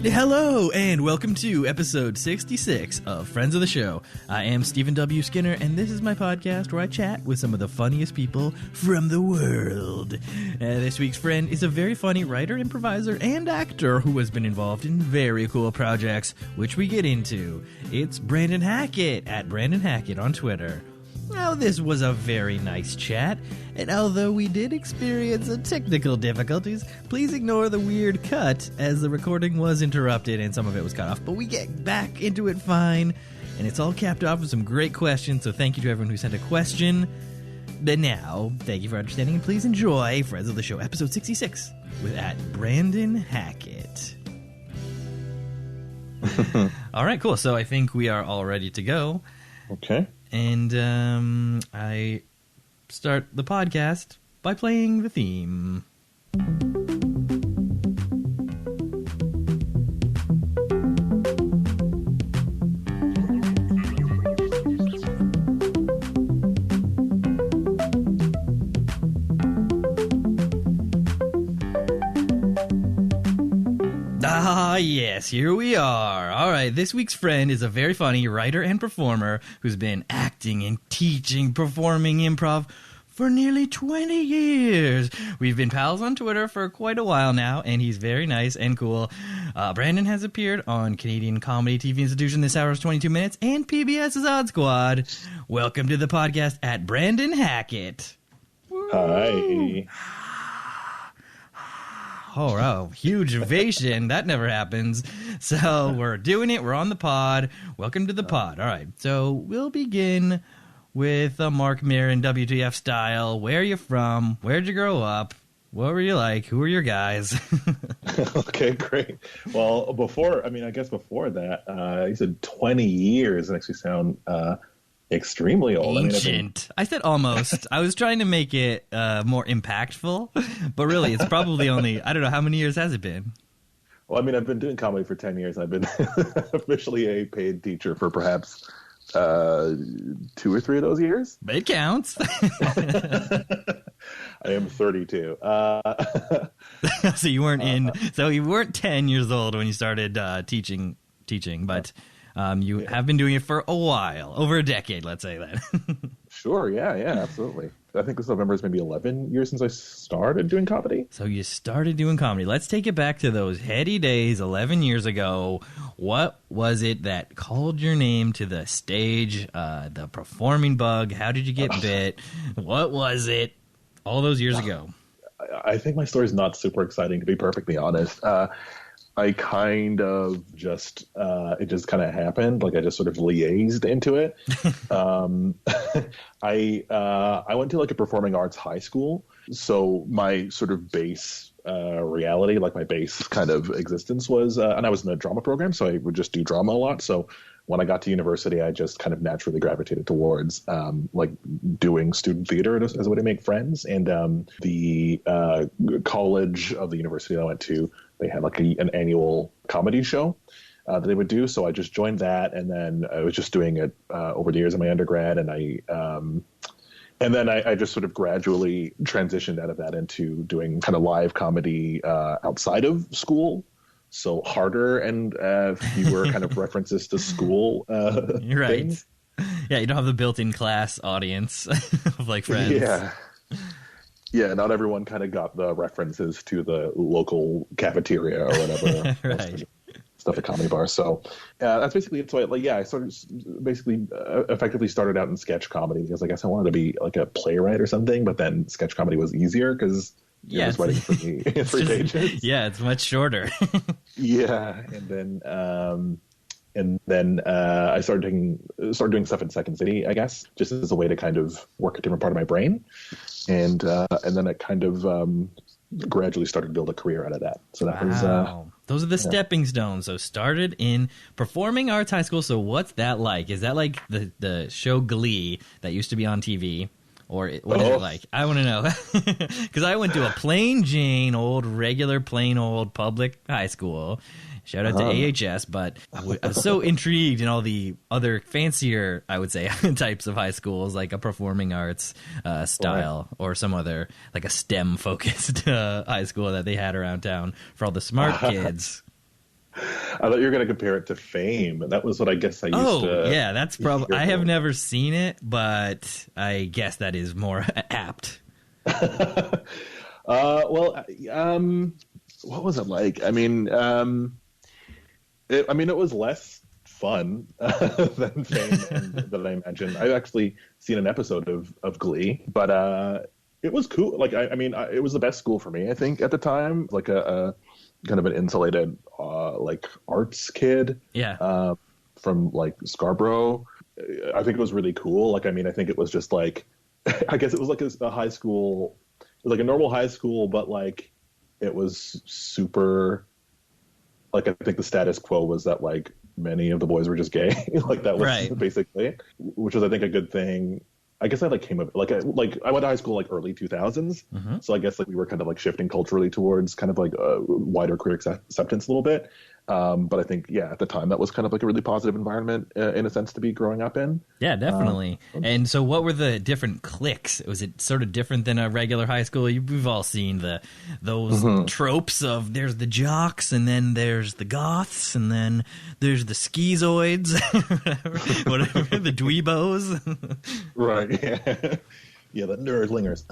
Hello, and welcome to episode 66 of Friends of the Show. I am Stephen W. Skinner, and this is my podcast where I chat with some of the funniest people from the world. This week's friend is a very funny writer, improviser, and actor who has been involved in very cool projects, which we get into. It's Brandon Hackett, at Brandon Hackett on Twitter. Now, this was a very nice chat, and although we did experience some technical difficulties, please ignore the weird cut, as the recording was interrupted and some of it was cut off, but we get back into it fine, and it's all capped off with some great questions, so thank you to everyone who sent a question. But now, thank you for understanding, and please enjoy Friends of the Show, episode 66, with at Brandon Hackett. All right, cool, so I think we are all ready to go. Okay. And I start the podcast by playing the theme. Ah, yes, here we are. All right, this week's friend is a very funny writer and performer who's been acting and teaching, performing improv for nearly 20 years. We've been pals on Twitter for quite a while now, and he's very nice and cool. Brandon has appeared on Canadian Comedy TV Institution This Hour is 22 Minutes and PBS's Odd Squad. Welcome to the podcast at Brandon Hackett. Hi. Oh, wow. Huge ovation. That never happens. So we're doing it. We're on the pod. Welcome to the pod. All right. So we'll begin with a Mark Maron WTF style. Where are you from? Where'd you grow up? What were you like? Who were your guys? Okay, great. Well, before that, you said 20 years. It makes me sound extremely old. Ancient. I said almost. I was trying to make it more impactful, but really it's probably only, I don't know, how many years has it been? Well, I mean, I've been doing comedy for 10 years. I've been officially a paid teacher for perhaps 2 or 3 of those years. But it counts. I am 32. So you weren't 10 years old when you started teaching, but you have been doing it for a while, over a decade, let's say that. Sure, yeah, absolutely. I think this November is maybe 11 years since I started doing comedy. So you started doing comedy. Let's take it back to those heady days 11 years ago. What was it that called your name to the stage, the performing bug? How did you get bit? What was it all those years ago? I think my story's not super exciting, to be perfectly honest. I kind of just, it just kind of happened. Like I just sort of liaised into it. I went to like a performing arts high school. So my sort of base reality, like my base kind of existence was, and I was in a drama program, so I would just do drama a lot. So when I got to university, I just kind of naturally gravitated towards like doing student theater as a way to make friends. And the college of the university that I went to, they had like an annual comedy show that they would do. So I just joined that, and then I was just doing it over the years in my undergrad, and I just sort of gradually transitioned out of that into doing kind of live comedy outside of school. So harder and fewer kind of references to school. You're right. Things. Yeah, you don't have the built-in class audience of like friends. Yeah, not everyone kind of got the references to the local cafeteria or whatever. Right. Stuff at comedy bars. So that's basically it. So I sort of basically effectively started out in sketch comedy because I guess I wanted to be like a playwright or something, but then sketch comedy was easier because it was writing for me 3 pages. Yeah, it's much shorter. Yeah, and then I started doing stuff in Second City, I guess, just as a way to kind of work a different part of my brain, and then it kind of gradually started to build a career out of that. So that was those are the stepping stones. So started in performing arts high school. So what's that like? Is that like the show Glee that used to be on TV? Or what is it like? I want to know. Because I went to a plain Jane, regular, plain old public high school. Shout out to AHS, but I was so intrigued in all the other fancier, I would say, types of high schools, like a performing arts style or some other, like a STEM-focused high school that they had around town for all the smart kids. I thought you were going to compare it to Fame. That was what I guess I used to. Oh, yeah, that's probably. I hear have from. never seen it, but I guess that is more apt. Well, what was it like? It was less fun than Fame than I imagined. I've actually seen an episode of Glee, but it was cool. Like, it was the best school for me, I think, at the time. Like a kind of an insulated, like arts kid. Yeah. From like Scarborough. I think it was really cool. Like, I think it was just like, I guess it was like a high school, like a normal high school, but like it was super. Like, I think the status quo was that like many of the boys were just gay. Like that was Right. basically, which was I think a good thing. I guess I like came up like I went to high school like early 2000s, so I guess like we were kind of like shifting culturally towards kind of like a wider queer acceptance a little bit. But I think at the time that was kind of like a really positive environment in a sense to be growing up in. Yeah, definitely. And so what were the different cliques? Was it sort of different than a regular high school? We've all seen those tropes of there's the jocks, and then there's the goths, and then there's the schizoids, whatever, the dweebos. Right, yeah. Yeah, the nerdlingers.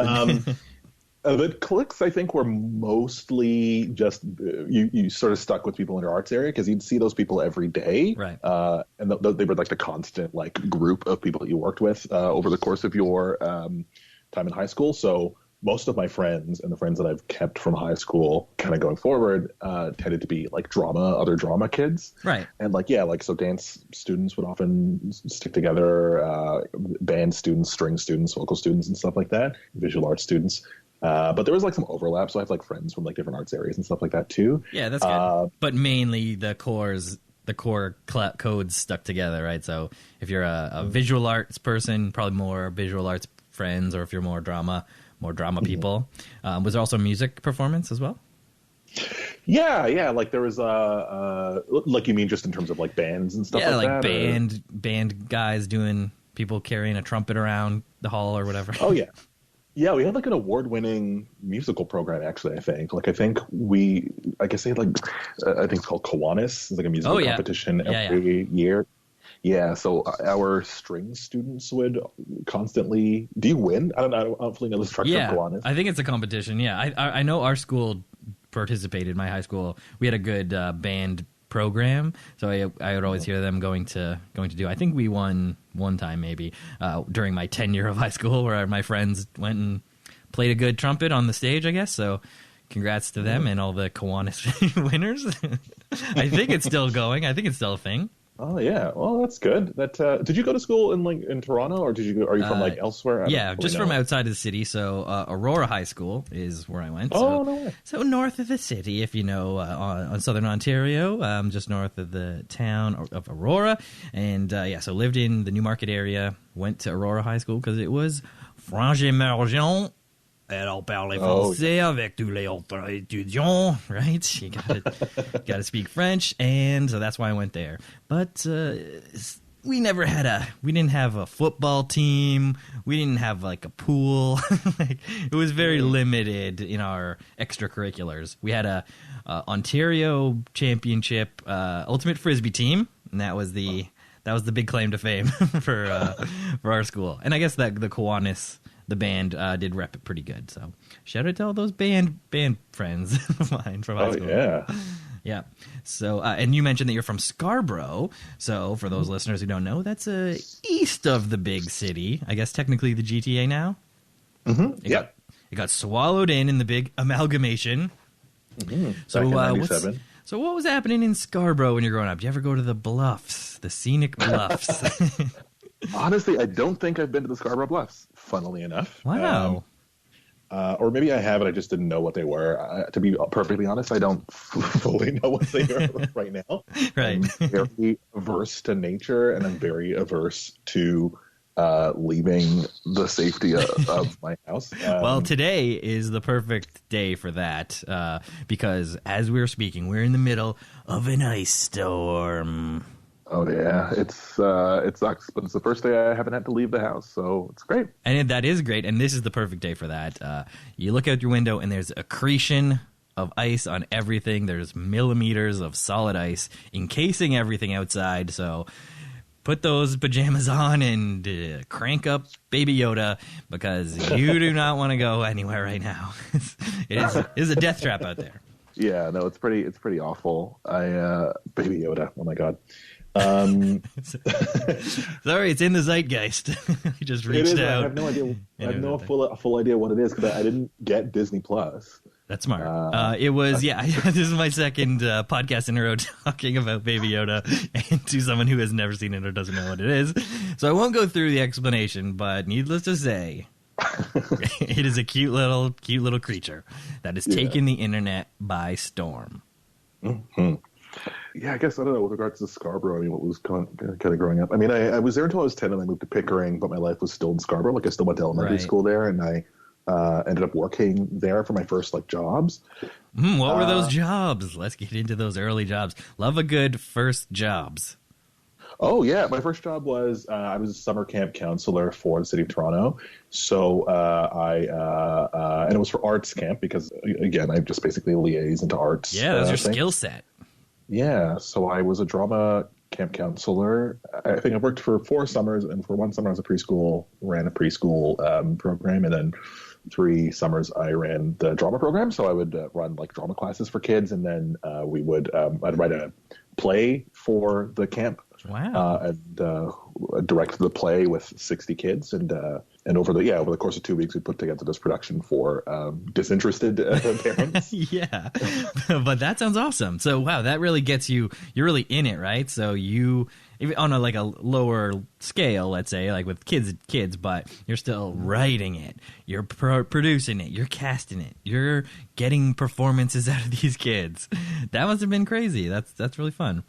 The cliques, I think, were mostly just you sort of stuck with people in your arts area because you'd see those people every day, Right? And they were like the constant like group of people that you worked with over the course of your time in high school. So most of my friends and the friends that I've kept from high school, kind of going forward, tended to be like other drama kids, Right. And so dance students would often stick together, band students, string students, vocal students, and stuff like that, visual arts students. But there was like some overlap, so I have like friends from like different arts areas and stuff like that too. Yeah, that's good. But mainly the core codes stuck together, right? So if you're a visual arts person, probably more visual arts friends, or if you're more drama people. Was there also music performance as well? Yeah. Like there was like you mean just in terms of like bands and stuff like that? Band guys doing people carrying a trumpet around the hall or whatever. Oh yeah. Yeah, we had like an award-winning musical program. Actually, I think they had like I think it's called Kiwanis. It's like a musical competition every year. Yeah, so our string students would constantly. Do you win? I don't fully know the structure of Kiwanis. I think it's a competition. Yeah, I know our school participated. My high school, we had a good band program, so I would always hear them going to do. I think we won one time maybe during my tenure of high school, where my friends went and played a good trumpet on the stage, I guess. So congrats to them and all the Kiwanis winners. I think it's still going. I think it's still a thing. Oh yeah, well that's good. That did you go to school in Toronto, or are you from like elsewhere? Yeah, just from outside of the city. So Aurora High School is where I went. Oh, no way. So north of the city, if you know, on southern Ontario, just north of the town of Aurora, and so lived in the Newmarket area. Went to Aurora High School because it was franc émergent. Elle parle français avec tous les autres étudiants, right? You gotta speak French, and so that's why I went there. But we didn't have a football team. We didn't have like a pool. It was very limited in our extracurriculars. We had a Ontario Championship ultimate frisbee team, and that was the big claim to fame for our school. And I guess that the Kiwanis, the band, did rep it pretty good. So shout out to all those band friends of mine from high school. Oh, yeah. Yeah. So, and you mentioned that you're from Scarborough. So for those listeners who don't know, that's east of the big city. I guess technically the GTA now. Mm-hmm. It got swallowed in the big amalgamation. Mm-hmm. So, back in 97. So what was happening in Scarborough when you're growing up? Did you ever go to the Bluffs, the scenic Bluffs? Honestly, I don't think I've been to the Scarborough Bluffs, funnily enough. Wow. Or maybe I have, and I just didn't know what they were. To be perfectly honest, I don't fully know what they are right now. Right. I'm very averse to nature, and I'm very averse to leaving the safety of my house. Well, today is the perfect day for that, because as we're speaking, we're in the middle of an ice storm. Oh yeah, it sucks, but it's the first day I haven't had to leave the house, so it's great. And that is great, and this is the perfect day for that. You look out your window, and there's accretion of ice on everything. There's millimeters of solid ice encasing everything outside. So put those pajamas on and crank up Baby Yoda, because you do not want to go anywhere right now. It is a death trap out there. Yeah, no, it's pretty awful. Baby Yoda, oh my God. Sorry, it's in the zeitgeist. I just reached out. I have no idea. I have no full idea what it is, because I didn't get Disney Plus. That's smart. It was, this is my second podcast in a row talking about Baby Yoda, and to someone who has never seen it or doesn't know what it is. So I won't go through the explanation, but needless to say, it is a cute little creature that has taken the internet by storm. Mm-hmm. Yeah, I guess, I don't know, with regards to Scarborough, I mean, what was kind of growing up? I mean, I was there until I was 10 and I moved to Pickering, but my life was still in Scarborough. Like, I still went to elementary school there, and I ended up working there for my first, jobs. What were those jobs? Let's get into those early jobs. Love a good first jobs. Oh, yeah. My first job was I was a summer camp counselor for the city of Toronto. So and it was for arts camp, because, again, I just basically liaise into arts. Yeah, that's your skill set. Yeah, so I was a drama camp counselor. I think I worked for 4 summers, and for 1 summer I was ran a preschool program, and then 3 summers I ran the drama program. So I would run drama classes for kids, and then we would I'd write a play for the camp. Wow. And direct the play with 60 kids, and over the course of 2 weeks we put together this production for disinterested parents. Yeah, but that sounds awesome. So wow, that really gets you're really in it, right? So you, on a lower scale, let's say, with kids, but you're still writing it, you're producing it, you're casting it, you're getting performances out of these kids. That must have been crazy. That's really fun.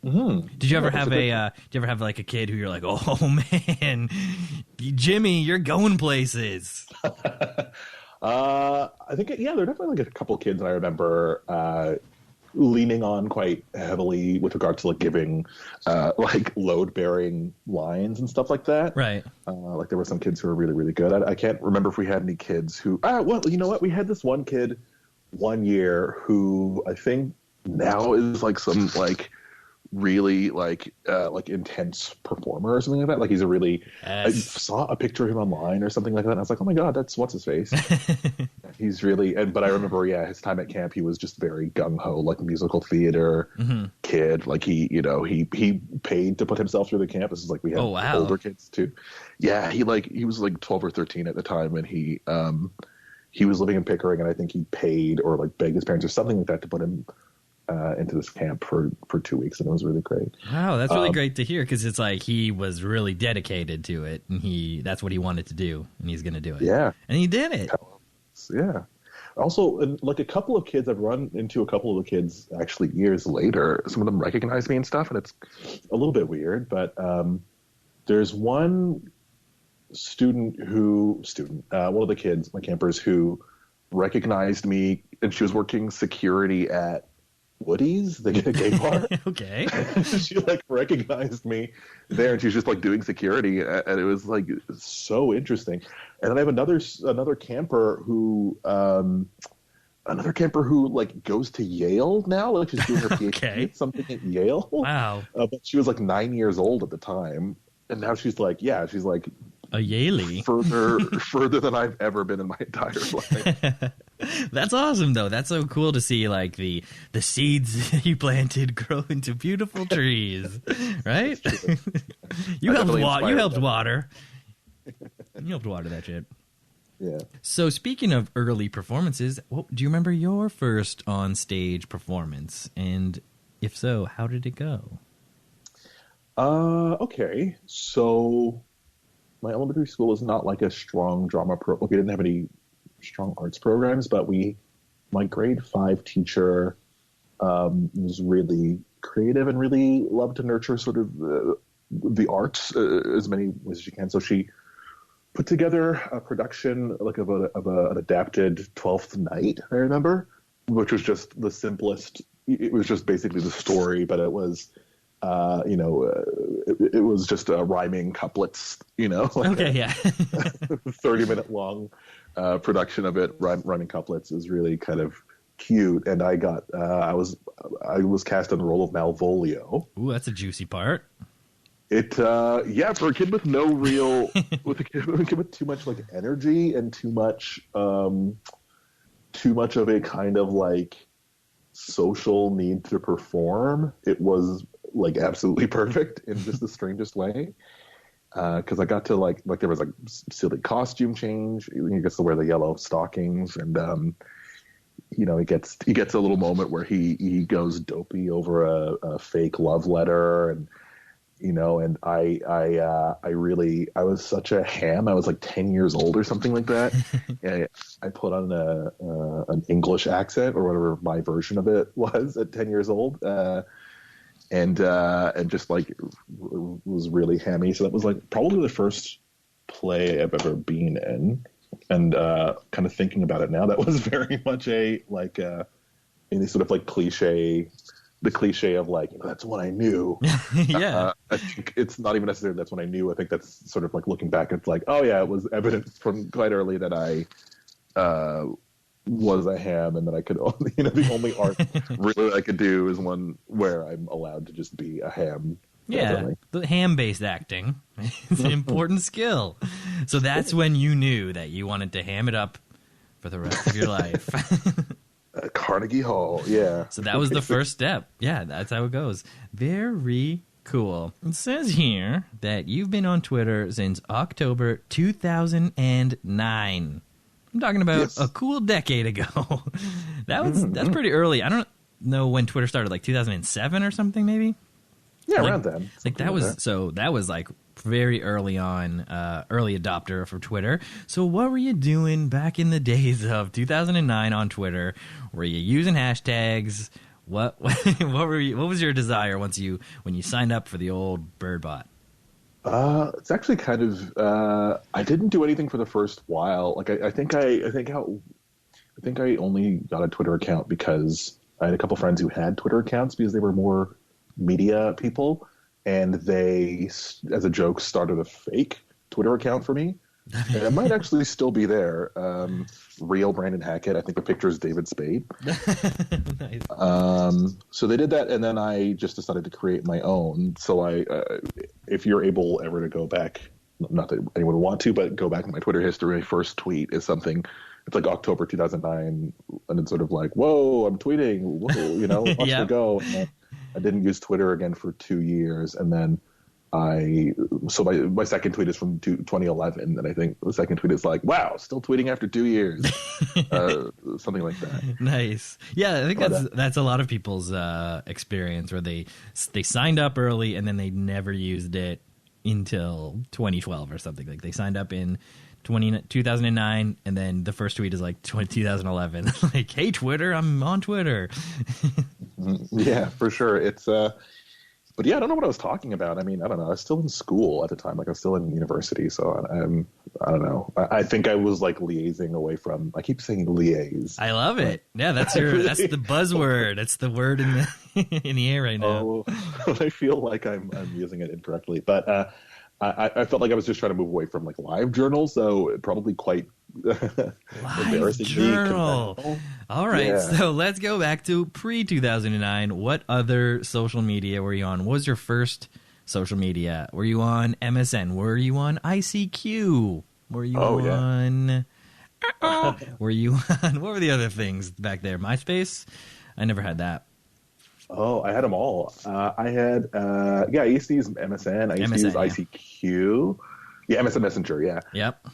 Mm-hmm. Did you ever have a kid who you're like, oh man, Jimmy, you're going places? I think there are definitely a couple of kids that I remember leaning on quite heavily with regard to giving load bearing lines and stuff like that. Right. There were some kids who were really, really good. I can't remember if we had any kids who. Well, you know what? We had this one kid one year who I think now is some really intense performer or something like that. He's a really I saw a picture of him online or something like that, and I was like, oh my God, that's what's his face. He's really but I remember his time at camp, he was just very gung-ho, musical theater kid. He paid to put himself through the camp. This is we had older kids too. Yeah, he was 12 or 13 at the time, and he was living in Pickering, and I think he paid or begged his parents or something like that to put him into this camp for 2 weeks, and it was really great. Wow, that's really great to hear, because it's he was really dedicated to it, and that's what he wanted to do, and he's going to do it. Yeah. And he did it. Yeah. Also, a couple of kids, I've run into a couple of the kids actually years later. Some of them recognize me and stuff, and it's a little bit weird, but there's one one of the kids, my campers, who recognized me, and she was working security at Woody's, the gay bar. Okay. She recognized me there, and she was just doing security, and it was so interesting. And then I have another camper who goes to Yale now. She's doing her PhD something at Yale. Wow. But she was 9 years old at the time, and now she's a Yaley. further than I've ever been in my entire life. That's awesome, though. That's so cool to see, the seeds you planted grow into beautiful trees, right? You helped water. You helped water that shit. Yeah. So speaking of early performances, do you remember your first on-stage performance? And if so, how did it go? Okay. So my elementary school was not a strong drama we didn't have any strong arts programs, but my grade 5 teacher was really creative and really loved to nurture sort of the arts as many ways as she can. So she put together a production of an adapted 12th Night, I remember, which was just the simplest. It was just basically the story, but it was it was just rhyming couplets, Okay, yeah. 30-minute long production of it. Rhyming couplets is really kind of cute, and I got I was cast in the role of Malvolio. Ooh, that's a juicy part. It yeah, for a kid with no real with a kid with too much like energy and too much of a kind of like social need to perform, it was like absolutely perfect in just the strangest way. Because I got to like there was like silly costume change. He gets to wear the yellow stockings, and you know, he gets a little moment where he goes dopey over a fake love letter, and you know, and I was such a ham. I was like 10 years old or something like that. I put on an English accent or whatever my version of it was at 10 years old. And just like was really hammy. So that was like probably the first play I've ever been in. And kind of thinking about it now, that was very much a like any sort of like cliche of like, you know, that's when I knew. Yeah. I think it's not even necessarily that's when I knew. I think that's sort of like looking back, it's like, oh yeah, it was evident from quite early that I was a ham, and that I could only, you know, the only art really I could do is one where I'm allowed to just be a ham. Yeah, definitely. the ham-based acting is an important skill. So that's when you knew that you wanted to ham it up for the rest of your life. Carnegie Hall, yeah. So that was the first step. Yeah, that's how it goes. Very cool. It says here that you've been on Twitter since October 2009. I'm talking about a cool decade ago. That's pretty early. I don't know when Twitter started, like 2007 or something, maybe. Yeah, like, around then. Like that was so that was like very early on, early adopter for Twitter. So what were you doing back in the days of 2009 on Twitter? Were you using hashtags? What was your desire when you signed up for the old Birdbot? It's actually kind of I didn't do anything for the first while. Like I think I only got a Twitter account because I had a couple friends who had Twitter accounts because they were more media people, and they, as a joke, started a fake Twitter account for me. And it might actually still be there. Real Brandon Hackett. I think the picture is David Spade. Nice. So they did that, and then I just decided to create my own. So if you're able ever to go back, not that anyone would want to, but go back in my Twitter history, my first tweet is something. It's like October 2009, and it's sort of like, whoa, I'm tweeting. Whoa, you know, watch me go. And I didn't use Twitter again for 2 years, and then my second tweet is from 2011, and I think the second tweet is like, wow, still tweeting after 2 years, something like that. Nice. Yeah, I think that's a lot of people's experience, where they signed up early and then they never used it until 2012 or something. Like they signed up in 2009, and then the first tweet is like 2011. Like, hey, Twitter, I'm on Twitter. Yeah, for sure. It's but yeah, I don't know what I was talking about. I mean, I don't know. I was still in school at the time. Like I was still in university, so I don't know. I think I was like liaising away from. I keep saying liaise. I love it. Yeah, that's the buzzword. That's the word in the air right now. Oh, I feel like I'm using it incorrectly, but I felt like I was just trying to move away from like live journals, so probably quite embarrassing. Journal. All right, yeah. So let's go back to pre-2009. What other social media were you on? What was your first social media? Were you on MSN? Were you on ICQ? Were you on... Yeah. Were you on... What were the other things back there? MySpace? I never had that. Oh, I had them all. I had, I used to use MSN. I used to use ICQ. Yeah, MSN Messenger, yeah. Yep.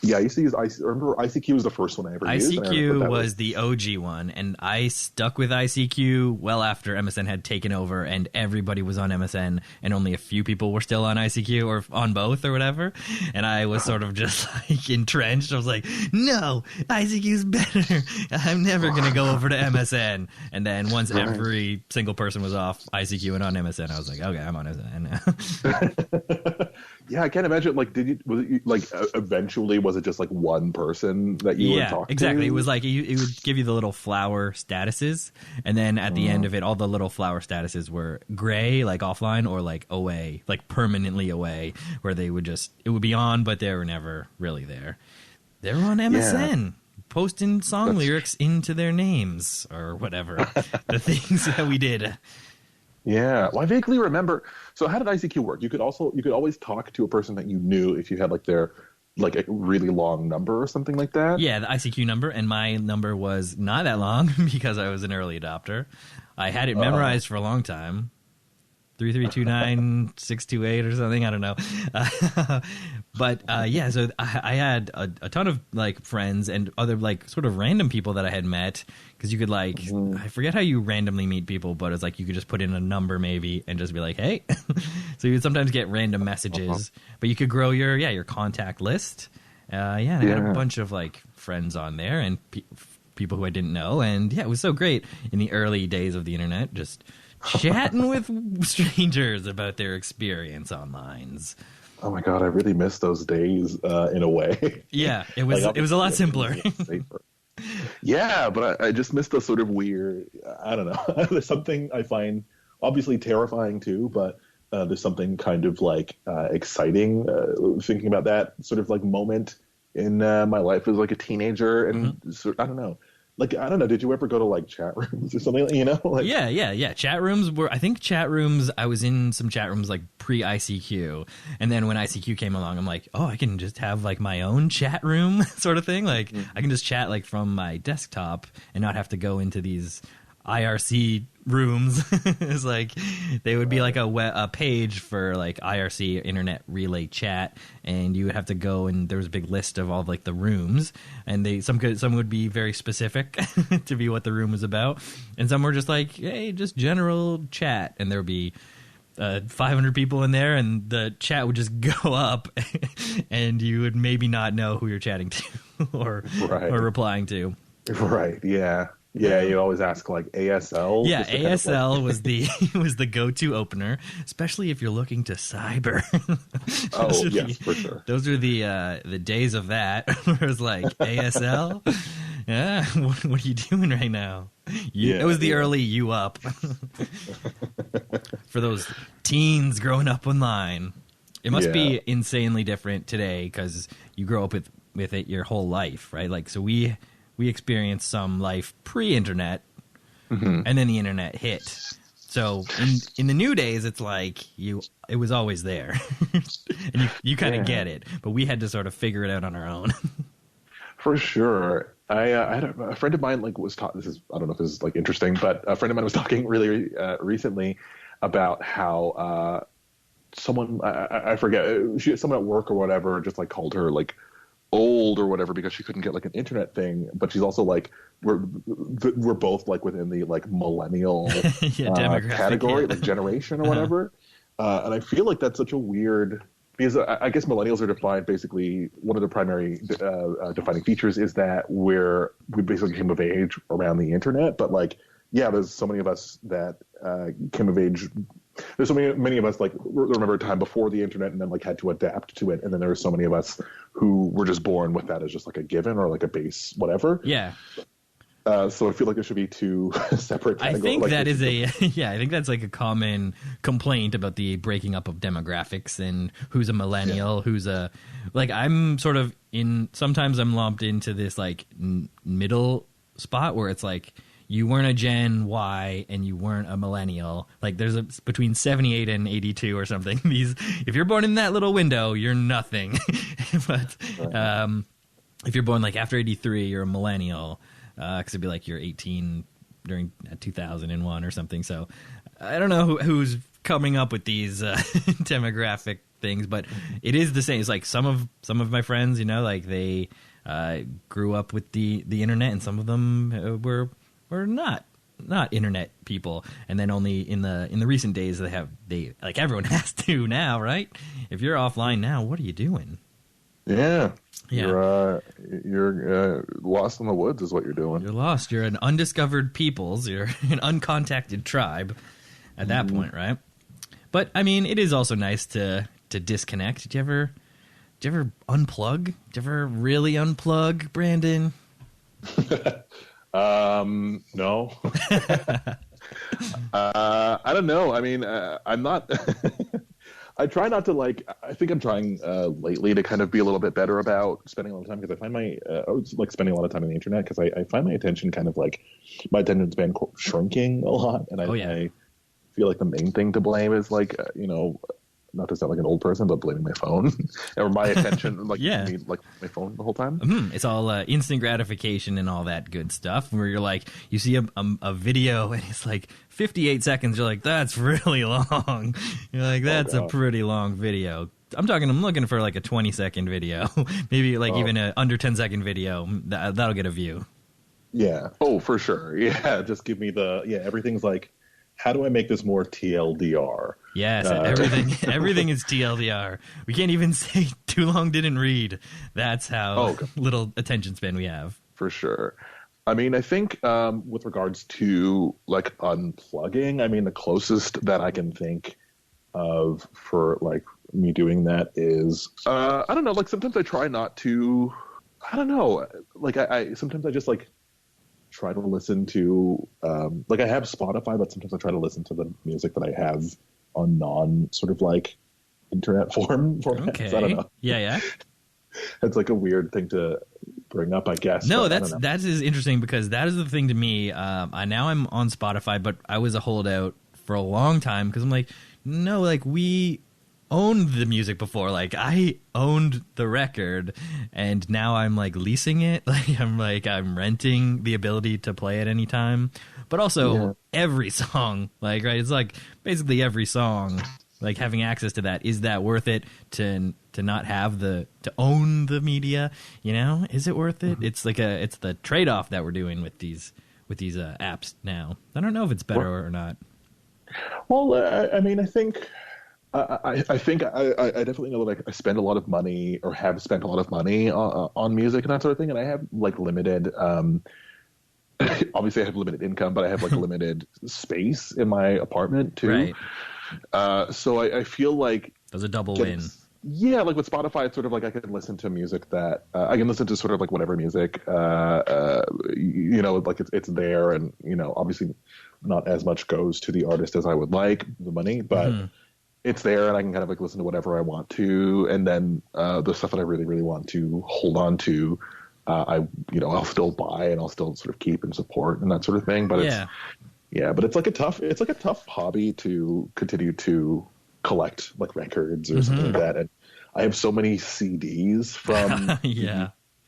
Yeah, I used to use remember ICQ was the first one I ever used. ICQ was the OG one, and I stuck with ICQ well after MSN had taken over, and everybody was on MSN, and only a few people were still on ICQ or on both or whatever. And I was sort of just like entrenched. I was like, no, ICQ's better. I'm never going to go over to MSN. And then once every single person was off ICQ and on MSN, I was like, okay, I'm on MSN now. Yeah, I can't imagine. Like, eventually was it just like one person that you would talk to? Exactly. It was like it would give you the little flower statuses, and then at the end of it, all the little flower statuses were gray, like offline, or like away, like permanently away, where it would be on, but they were never really there. They were on MSN. posting song lyrics into their names or whatever. The things that we did. Yeah, well, I vaguely remember. So how did ICQ work? You could always talk to a person that you knew if you had like their like a really long number or something like that. Yeah, the ICQ number, and my number was not that long because I was an early adopter. I had it memorized for a long time. 3329628 or something. I don't know. But yeah, so I had a ton of like friends and other like sort of random people that I had met, because you could like, I forget how you randomly meet people, but it's like you could just put in a number maybe and just be like, hey. So you would sometimes get random messages, but you could grow your contact list. And I had a bunch of like friends on there and people who I didn't know. And yeah, it was so great in the early days of the internet, just chatting with strangers about their experience online. Oh my God, I really miss those days in a way. Yeah, it was like, it was a lot simpler. Yeah, but I just miss the sort of weird, I don't know. There's something I find obviously terrifying too, but there's something kind of like exciting thinking about that sort of like moment in my life as like a teenager. And I don't know. Like, I don't know, did you ever go to, like, chat rooms or something, you know? Like, yeah. Chat rooms I was in some chat rooms, like, pre-ICQ. And then when ICQ came along, I'm like, oh, I can just have, like, my own chat room sort of thing. Like, I can just chat, like, from my desktop and not have to go into these IRC rooms. It's like they would be like a page for like IRC, internet relay chat, and you would have to go, and there was a big list of all of, like the rooms, and some would be very specific to be what the room was about, and some were just like, hey, just general chat, and there would be 500 people in there, and the chat would just go up, and you would maybe not know who you're chatting to or replying to. Right. Yeah. Yeah, you always ask like ASL. Yeah, ASL was the go-to opener, especially if you're looking to cyber. Yes, for sure. Those are the days of that. Where it was like ASL. Yeah, what are you doing right now? It was the early you up for those teens growing up online. It must be insanely different today because you grow up with it your whole life, right? Like, so we experienced some life pre-internet, and then the internet hit. So in the new days, it's like it was always there, and you kind of get it. But we had to sort of figure it out on our own. For sure. I had a friend of mine was talking. I don't know if this is like interesting, but a friend of mine was talking really recently about how someone I forget, someone at work or whatever just like called her like old or whatever because she couldn't get like an internet thing, but she's also like we're both like within the like millennial category, like generation or whatever, and I feel like that's such a weird, because I guess millennials are defined basically, one of the primary defining features is that we basically came of age around the internet, but like there's so many of us that came of age. There's so many of us like remember a time before the internet and then like had to adapt to it, and then there were so many of us who were just born with that as just like a given or like a base whatever. Yeah. So I feel like there should be two separate categories. I think that is I think that's like a common complaint about the breaking up of demographics and who's a millennial, who's a, like, I'm sort of sometimes I'm lumped into this like middle spot where it's like, you weren't a Gen Y and you weren't a millennial. Like there's between 78 and 82 or something. If you're born in that little window, you're nothing. But if you're born like after 83, you're a millennial. Because it'd be like you're 18 during 2001 or something. So I don't know who's coming up with these demographic things, but it is the same. It's like some of my friends, you know, like they grew up with the internet, and some of them were not internet people, and then only in the recent days they like everyone has to now, right? If you're offline now, what are you doing? Yeah. You're lost in the woods is what you're doing. You're lost. You're an undiscovered peoples. You're an uncontacted tribe at that point, right? But I mean, it is also nice to disconnect. Did you ever unplug? Did you ever really unplug, Brandon? No. I don't know. I mean, I'm not. I try not to like. I think I'm trying lately to kind of be a little bit better about spending a lot of time because I find my like spending a lot of time on the internet because I find my attention kind of like my attention span shrinking a lot, and I feel like the main thing to blame is like not to sound like an old person, but blaming my phone or my attention, like like my phone the whole time. It's all instant gratification and all that good stuff. Where you're like, you see a video and it's like 58 seconds. You're like, that's really long. You're like, that's a pretty long video. I'm looking for like a 20-second video, maybe like even a under 10-second video. That'll get a view. Yeah. Oh, for sure. Yeah. Just give me everything's like, how do I make this more TLDR? Yes, everything is TLDR. We can't even say too long didn't read. That's how little attention span we have. For sure. I mean, I think with regards to like unplugging, I mean, the closest that I can think of for like me doing that is, I don't know, like sometimes I try not to, I don't know, like I sometimes I just like try to listen to like I have Spotify, but sometimes I try to listen to the music that I have on non sort of like internet formats. Okay. I don't know. Yeah. It's like a weird thing to bring up, I guess. No, that is interesting because that is the thing to me. I'm on Spotify, but I was a holdout for a long time because I'm like, no, like we owned the music before. Like I owned the record and now I'm like leasing it. Like I'm renting the ability to play at any time. But also every song, like, right, it's like basically every song, like having access to that, is that worth it to not have to own the media, Is it worth it? It's like it's the trade-off that we're doing with these apps now. I don't know if it's better or not. Well, I mean, I think I definitely know that like I spend a lot of money or have spent a lot of money on music and that sort of thing, and I have like limited. Obviously, I have limited income, but I have like limited space in my apartment too. Right. So I feel like there's a double win. Yeah, like with Spotify, it's sort of like I can listen to music that I can listen to sort of like whatever music, like it's there, and obviously not as much goes to the artist as I would like the money, but it's there, and I can kind of like listen to whatever I want to, and then the stuff that I really, really want to hold on to, I'll still buy and I'll still sort of keep and support and that sort of thing. But but it's like a tough hobby to continue to collect like records or something like that. And I have so many CDs from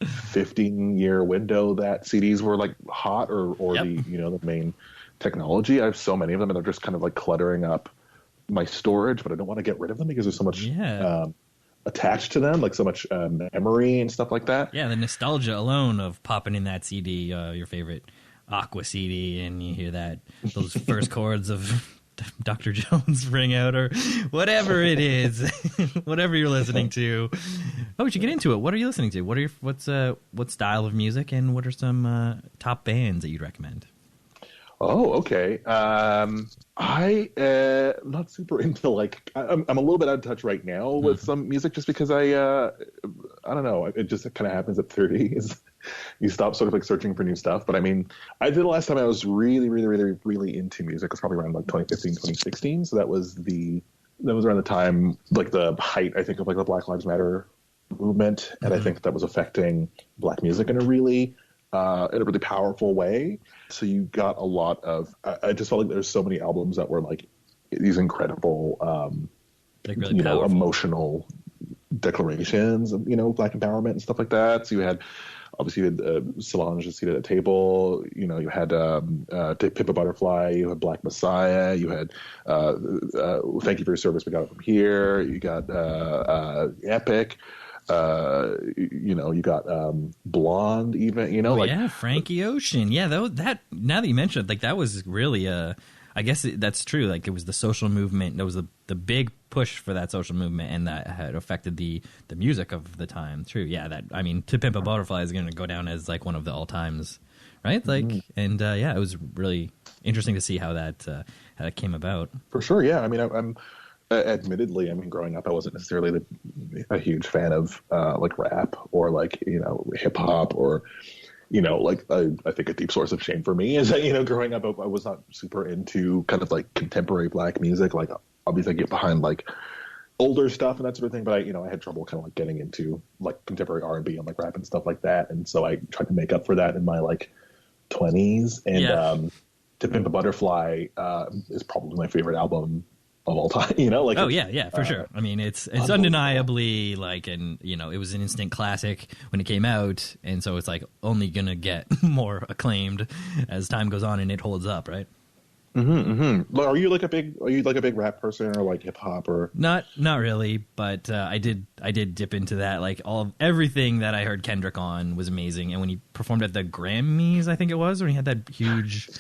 15-year window that CDs were like hot or the main technology. I have so many of them, and they're just kind of like cluttering up my storage, but I don't want to get rid of them because there's so much attached to them, like so much memory and stuff like that. Yeah, the nostalgia alone of popping in that CD, your favorite Aqua CD, and you hear those first chords of Dr. Jones ring out, or whatever it is, whatever you're listening to. Oh, we should get into it. What are you listening to? What style of music, and what are some top bands that you'd recommend? Oh, okay. I'm not super into like I'm a little bit out of touch right now with some music just because I don't know. It just kind of happens at 30. You stop sort of like searching for new stuff. But I mean, I did the last time I was really, really, really, really into music was probably around like 2015, 2016. So that was around the time, like the height, I think, of like the Black Lives Matter movement, and I think that was affecting Black music in a really powerful way. So you got a lot of, I just felt like there's so many albums that were like these incredible, like really powerful, emotional declarations of, Black empowerment and stuff like that. So you had, obviously, you had Solange seated at a table. You had To Pimp a Butterfly. You had Black Messiah. You had Thank You for Your Service, We Got It From Here. You got Epic. You got Blonde, even, Frankie Ocean. Yeah, that now that you mention it, like that was really I guess that's true. Like it was the social movement. That was the big push for that social movement, and that had affected the music of the time. True. Yeah. To Pimp a Butterfly is going to go down as like one of the all times, right? Like, and it was really interesting to see how that came about. For sure. Yeah. I mean, I'm admittedly, growing up, I wasn't necessarily a huge fan of like rap or like hip hop or like I think a deep source of shame for me is that growing up I was not super into kind of like contemporary Black music. Like obviously I get behind like older stuff and that sort of thing. But I had trouble kind of like getting into like contemporary R&B and like rap and stuff like that. And so I tried to make up for that in my like 20s. And To Pimp a Butterfly is probably my favorite album of all time. Like for sure. I mean, it's undeniably like it was an instant classic when it came out, and so it's like only gonna get more acclaimed as time goes on, and it holds up, right? Are you like a big rap person or like hip hop or not really, but I did dip into that. Like everything that I heard Kendrick on was amazing, and when he performed at the Grammys, I think it was, when he had that huge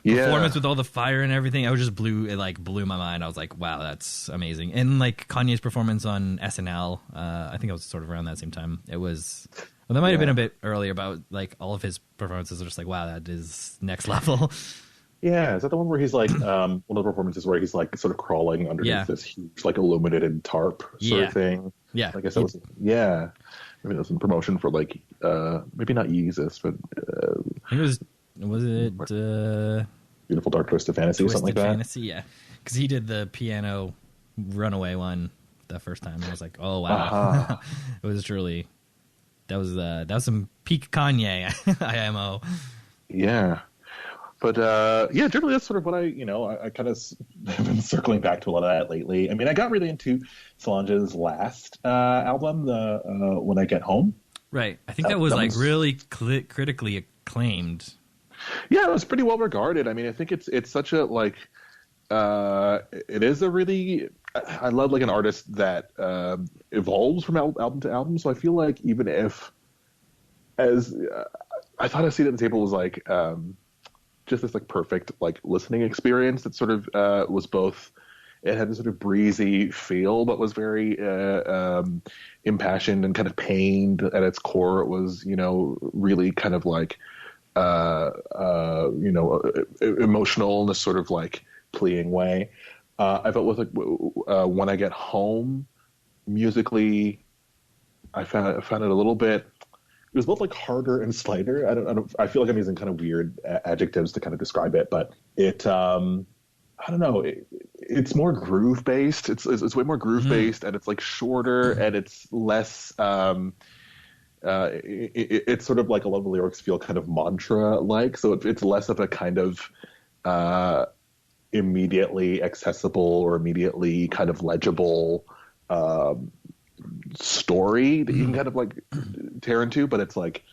performance with all the fire and everything, blew my mind. I was like, wow, that's amazing. And like Kanye's performance on SNL, I think it was sort of around that same time. It was, well, that might have been a bit earlier, but like all of his performances are just like, wow, that is next level. Yeah, is that the one where he's like one of the performances where he's like sort of crawling underneath this huge like illuminated tarp sort of thing? Yeah, I guess that was maybe that was in promotion for like maybe not Yeezus, but I think was it Beautiful Dark Twisted Fantasy, something like that? Fantasy, yeah, because he did the piano Runaway one the first time, and I was like, oh wow, it was truly that was some peak Kanye IMO. Yeah. But generally that's sort of what I kind of have been circling back to a lot of that lately. I mean, I got really into Solange's last album, the When I Get Home. Right. I think that was like really critically acclaimed. Yeah, it was pretty well regarded. I mean, I think it's such a like it is a really, I love like an artist that evolves from album to album. So I feel like even if I thought A Seat at the Table was like just this like perfect like listening experience that sort of was both, it had this sort of breezy feel but was very impassioned and kind of pained at its core. It was really kind of like emotional in this sort of like pleading way. I felt with like When I Get Home musically, I found it a little bit. It was both like harder and slighter. I feel like I'm using kind of weird adjectives to kind of describe it, but it, I don't know. It's more groove based. It's way more groove based, and it's like shorter, and it's less. It's sort of like a lot of the lyrics feel kind of mantra like. So it's less of a kind of immediately accessible or immediately kind of legible story that you can kind of like tear into, but it's like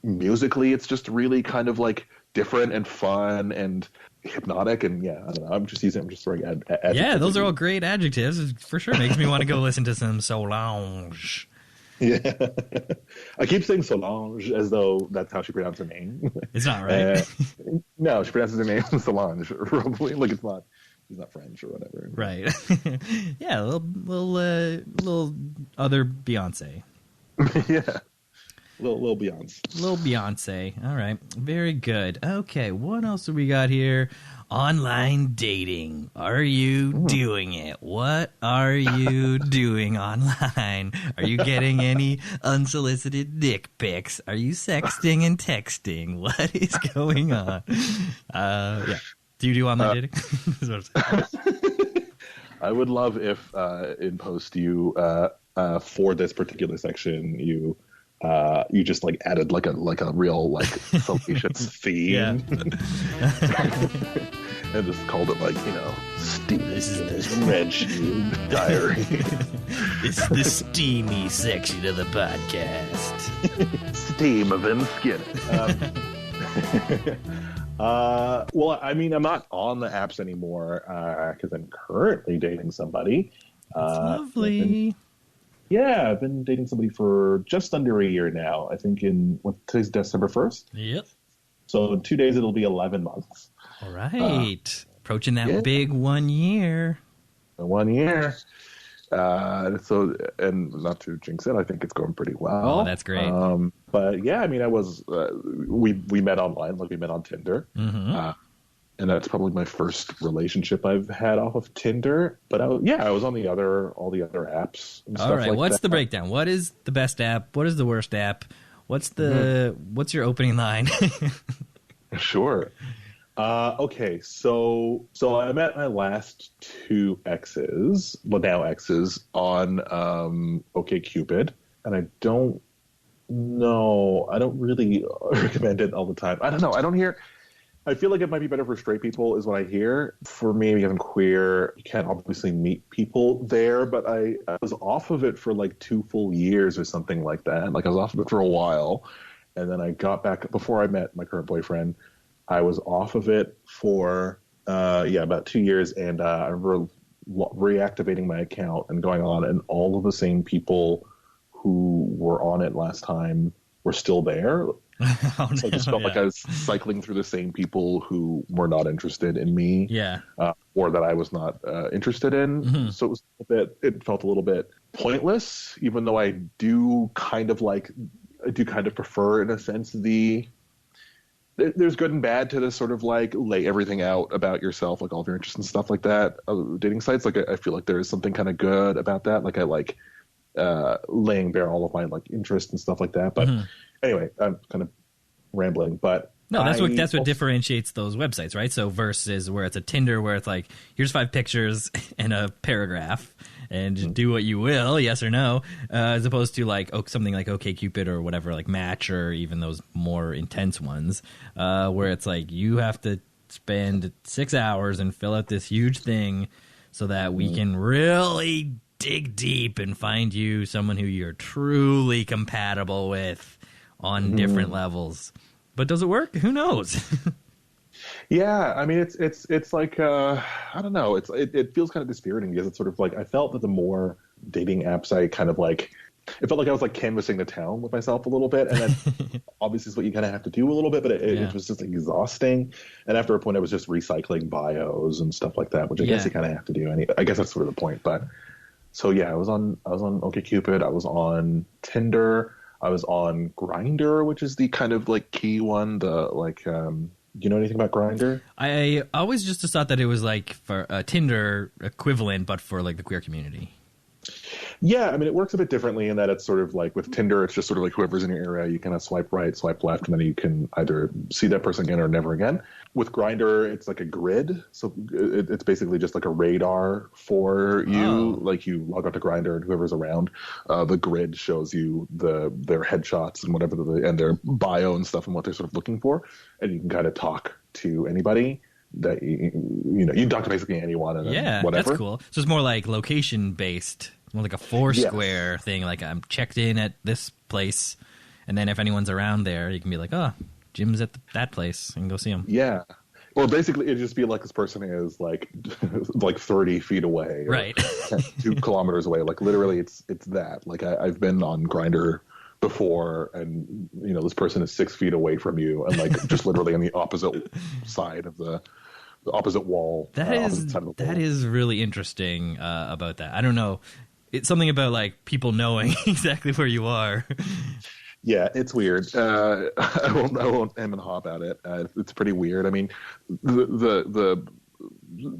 musically it's just really kind of like different and fun and hypnotic. And I don't know, I'm just throwing adjectives. Those are all great adjectives. It for sure makes me want to go listen to some Solange. Yeah. I keep saying Solange as though that's how she pronounced her name. It's not right. No, she pronounces her name Solange probably. Like it's not, she's not French or whatever. Right. Yeah, a little other Beyonce. Yeah. Little Beyonce. Little Beyonce. All right. Very good. Okay, what else do we got here? Online dating. Are you doing it? What are you doing online? Are you getting any unsolicited dick pics? Are you sexting and texting? What is going on? Yeah. Do you do online dating? I would love if in post you for this particular section you just like added like a real like salacious theme. And just called it like this is the Red Shoe Diary. It's the steamy section of the podcast. Steam of him Skinner. Well, I mean, I'm not on the apps anymore because I'm currently dating somebody. That's lovely. I've been dating somebody for just under a year now. I think today's December 1st. Yep. So in 2 days it'll be 11 months. All right. Approaching that big 1 year. 1 year. So, and not to jinx it, I think it's going pretty well. Oh, that's great. But yeah, I mean, I was, we met online, like we met on Tinder. Mm-hmm. And that's probably my first relationship I've had off of Tinder. But I was on all the other apps. And all stuff right. like What's that. the breakdown? What is the best app? What is the worst app? What's your opening line? Sure. Okay, so I met my last two exes, well now exes, on OkCupid, and I don't really recommend it all the time. I don't know. I feel like it might be better for straight people, is what I hear. For me, because I'm queer, you can't obviously meet people there, but I was off of it for like 2 full years or something like that. Like I was off of it for a while, and then I got back before I met my current boyfriend. I was off of it for about 2 years, and I remember reactivating my account and going on, and all of the same people who were on it last time were still there. Oh, So I just felt like I was cycling through the same people who were not interested in me, or that I was not interested in. Mm-hmm. So it felt a little bit pointless, even though I do kind of prefer, in a sense, there's good and bad to this sort of like lay everything out about yourself, like all of your interests and stuff like that. Dating sites, like I feel like there is something kind of good about that. Like I like laying bare all of my like interests and stuff like that. But anyway, I'm kind of rambling. But no, that's what differentiates those websites, right? So versus where it's a Tinder, where it's like, here's 5 pictures and a paragraph, and just do what you will, yes or no, as opposed to like something like OkCupid or whatever, like Match, or even those more intense ones, where it's like you have to spend 6 hours and fill out this huge thing so that we can really dig deep and find you someone who you're truly compatible with on different levels. But does it work? Who knows? Yeah, I mean, it's like I don't know. It feels kind of dispiriting, because it's sort of like I felt that the more dating apps I kind of like, it felt like I was like canvassing the town with myself a little bit, and then obviously it's what you kind of have to do a little bit, but it was just exhausting. And after a point, I was just recycling bios and stuff like that, which I guess you kind of have to do. I guess that's sort of the point. But so yeah, I was on OkCupid, I was on Tinder, I was on Grindr, which is the kind of like key one. The like, you know anything about Grindr? I always just thought that it was like for a Tinder equivalent, but for like the queer community. Yeah, I mean, it works a bit differently in that it's sort of like with Tinder, it's just sort of like whoever's in your area, you kind of swipe right, swipe left, and then you can either see that person again or never again. With Grindr, it's like a grid. So it's basically just like a radar for you. Oh. Like you log out to Grindr and whoever's around, the grid shows you their headshots and whatever, and their bio and stuff and what they're sort of looking for. And you can kind of talk to anybody that, you can talk to basically anyone. And whatever. That's cool. So it's more like location based. More like a Foursquare thing, like I'm checked in at this place, and then if anyone's around there, you can be like, oh, Jim's at that place, and go see him. Yeah. Or basically, it'd just be like this person is like 30 feet away. Right. 2 kilometers away. Like literally, it's that. Like I've been on Grindr before, and this person is 6 feet away from you, and like just literally on the opposite side of the opposite wall. That is really interesting about that. I don't know. It's something about like people knowing exactly where you are. Yeah, it's weird. I won't hem and haw about it. It's pretty weird. I mean, the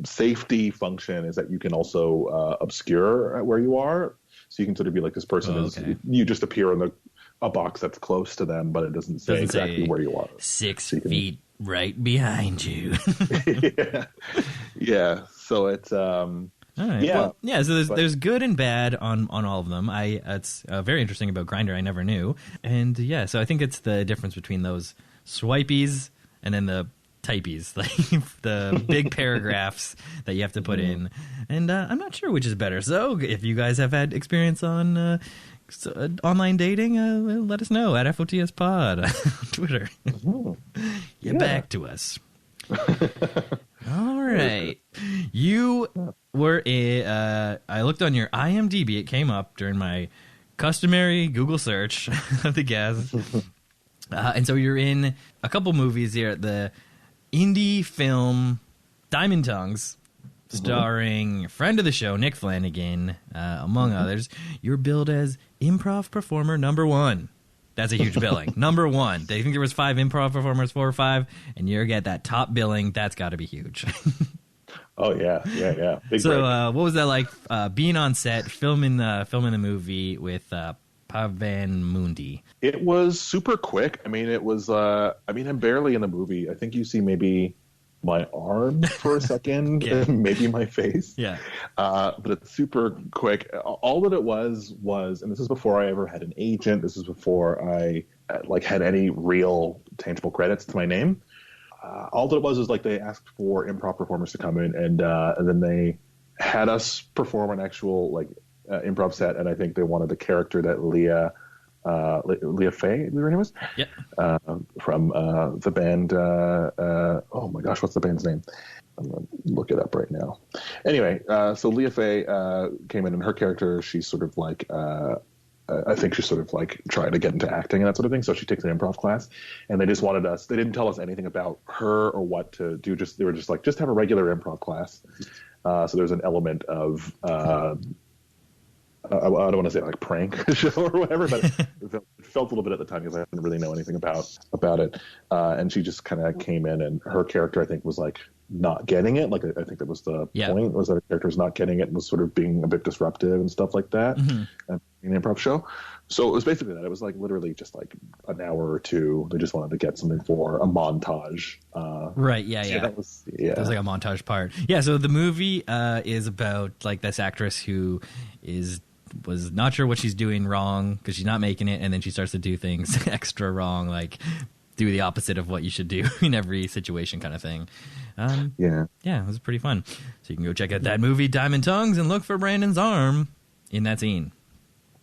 safety function is that you can also obscure where you are, so you can sort of be like, this person is. You just appear in a box that's close to them, but it doesn't say exactly where you are. 6 feet right behind you. Yeah. So it's all right. Yeah. Well, yeah. So there's good and bad on all of them. It's very interesting about Grindr. I never knew. And yeah, so I think it's the difference between those swipies and then the typies, like the big paragraphs that you have to put in. And I'm not sure which is better. So if you guys have had experience on online dating, let us know at FOTS Pod on Twitter. Get back to us. All right. You were I looked on your IMDb. It came up during my customary Google search of the guests. And so you're in a couple movies here at the indie film Diamond Tongues, starring a friend of the show, Nick Flanagan, among others. You're billed as improv performer number 1. That's a huge billing. Number 1. They think there was 5 improv performers, 4 or 5, and you get that top billing. That's got to be huge. Oh yeah. Big so what was that like being on set, filming the movie with Pavan Mundi? It was super quick. I mean, it was. I'm barely in the movie. I think you see maybe my arm for a second, maybe my face. Yeah. But it's super quick. All that it was, and this is before I ever had an agent. This is before I had any real tangible credits to my name. All that it was like they asked for improv performers to come in, and then they had us perform an actual improv set. And I think they wanted the character that Leah Faye, I believe her name was. Yep. From the band. Oh my gosh, what's the band's name? I'm gonna look it up right now. Anyway, so Leah Faye came in, and her character, she's sort of like. I think she's sort of like trying to get into acting and that sort of thing. So she takes an improv class, and they just wanted us. They didn't tell us anything about her or what to do. They were just like, just have a regular improv class. So there's an element of. I don't want to say like prank show or whatever, but it felt a little bit at the time because I didn't really know anything about it. And she just kind of came in, and her character, I think, was like not getting it. Like I think that was the point, was that her character was not getting it and was sort of being a bit disruptive and stuff like that. Mm-hmm. In an improv show. So it was basically that. It was like literally just like an hour or two. They just wanted to get something for a montage. Right. Yeah. That was like a montage part. Yeah. So the movie is about like this actress who was not sure what she's doing wrong because she's not making it, and then she starts to do things extra wrong, like do the opposite of what you should do in every situation, kind of thing. Yeah, it was pretty fun. So you can go check out that movie, Diamond Tongues, and look for Brandon's arm in that scene.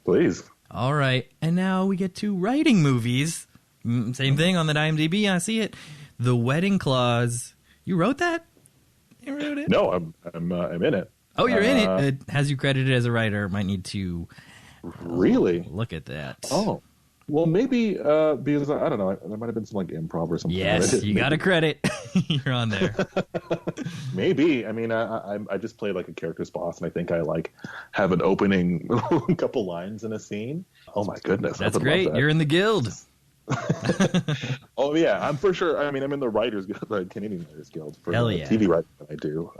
Please. All right, and now we get to writing movies. Same thing on the IMDb. I see it. The Wedding Clause. You wrote that? You wrote it? No, I'm in it. Oh, you're in it. It has you credited as a writer. Might need to really look at that. Oh, well, maybe because I don't know. There might have been some like improv or something. Yes, you got a credit. You're on there. Maybe. I mean, I just played like a character's boss, and I think I like have an opening couple lines in a scene. Oh my goodness, that's great. That. You're in the guild. Oh yeah, I'm for sure. I mean, I'm in the Writers Guild, the Canadian Writers Guild for TV writing that I do.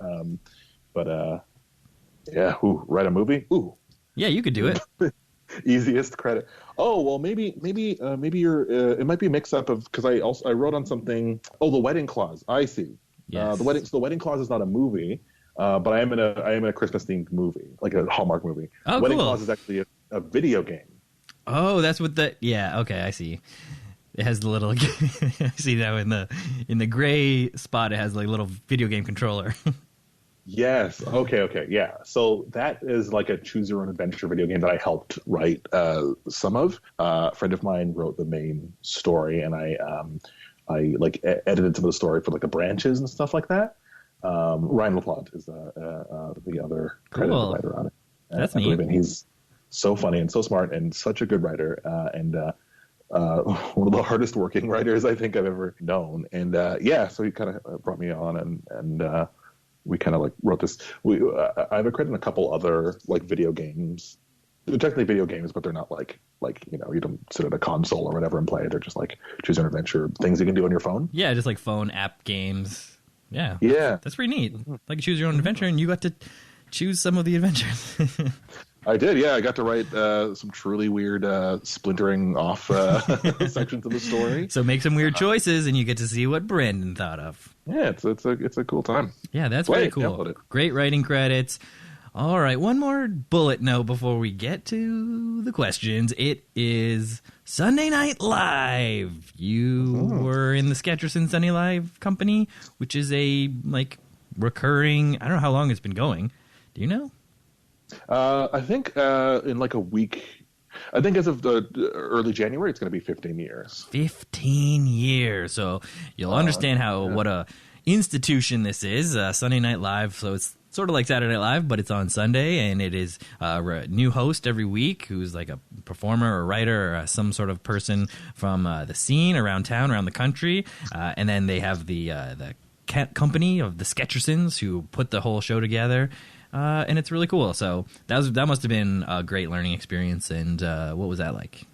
Yeah, write a movie. Ooh, yeah, you could do it. Easiest credit. Oh well, maybe you're. It might be a mix-up of because I wrote on something. Oh, The Wedding Clause. I see. Yes. The Wedding Clause is not a movie, but I am in a Christmas themed movie, like a Hallmark movie. Oh, Wedding cool. Clause is actually a video game. Oh, that's what the. Yeah. Okay, I see. It has the little. I see now in the gray spot. It has like a little video game controller. Yes. Okay. Yeah. So that is like a choose your own adventure video game that I helped write some of. A friend of mine wrote the main story, and I like edited some of the story for like the branches and stuff like that. Ryan LaPlante is the other credited writer on it. That's neat. And he's so funny and so smart and such a good writer. And one of the hardest working writers I think I've ever known. And so he kind of brought me on and we kind of like wrote this. I have a credit in a couple other like video games. They're technically video games, but they're not like you don't sit at a console or whatever and play. They're just like choose your own adventure things you can do on your phone. Yeah, just like phone app games. Yeah. That's pretty neat. Like choose your own adventure, and you got to choose some of the adventures. I did, yeah. I got to write some truly weird splintering off sections of the story. So make some weird choices, and you get to see what Brandon thought of. Yeah, it's a cool time. Yeah, that's very cool. Great writing credits. All right, one more bullet note before we get to the questions. It is Sunday Night Live. You were in the Sketcherson Sunday Live company, which is a like recurring. I don't know how long it's been going. Do you know? I think in like a week. I think as of the early January, it's going to be 15 years. 15 years. So you'll understand what a institution this is. Sunday Night Live. So it's sort of like Saturday Night Live, but it's on Sunday, and it is a new host every week who's like a performer or writer or some sort of person from the scene around town, around the country. And then they have the company of the Sketchersons who put the whole show together. And it's really cool. So that must have been a great learning experience. And what was that like?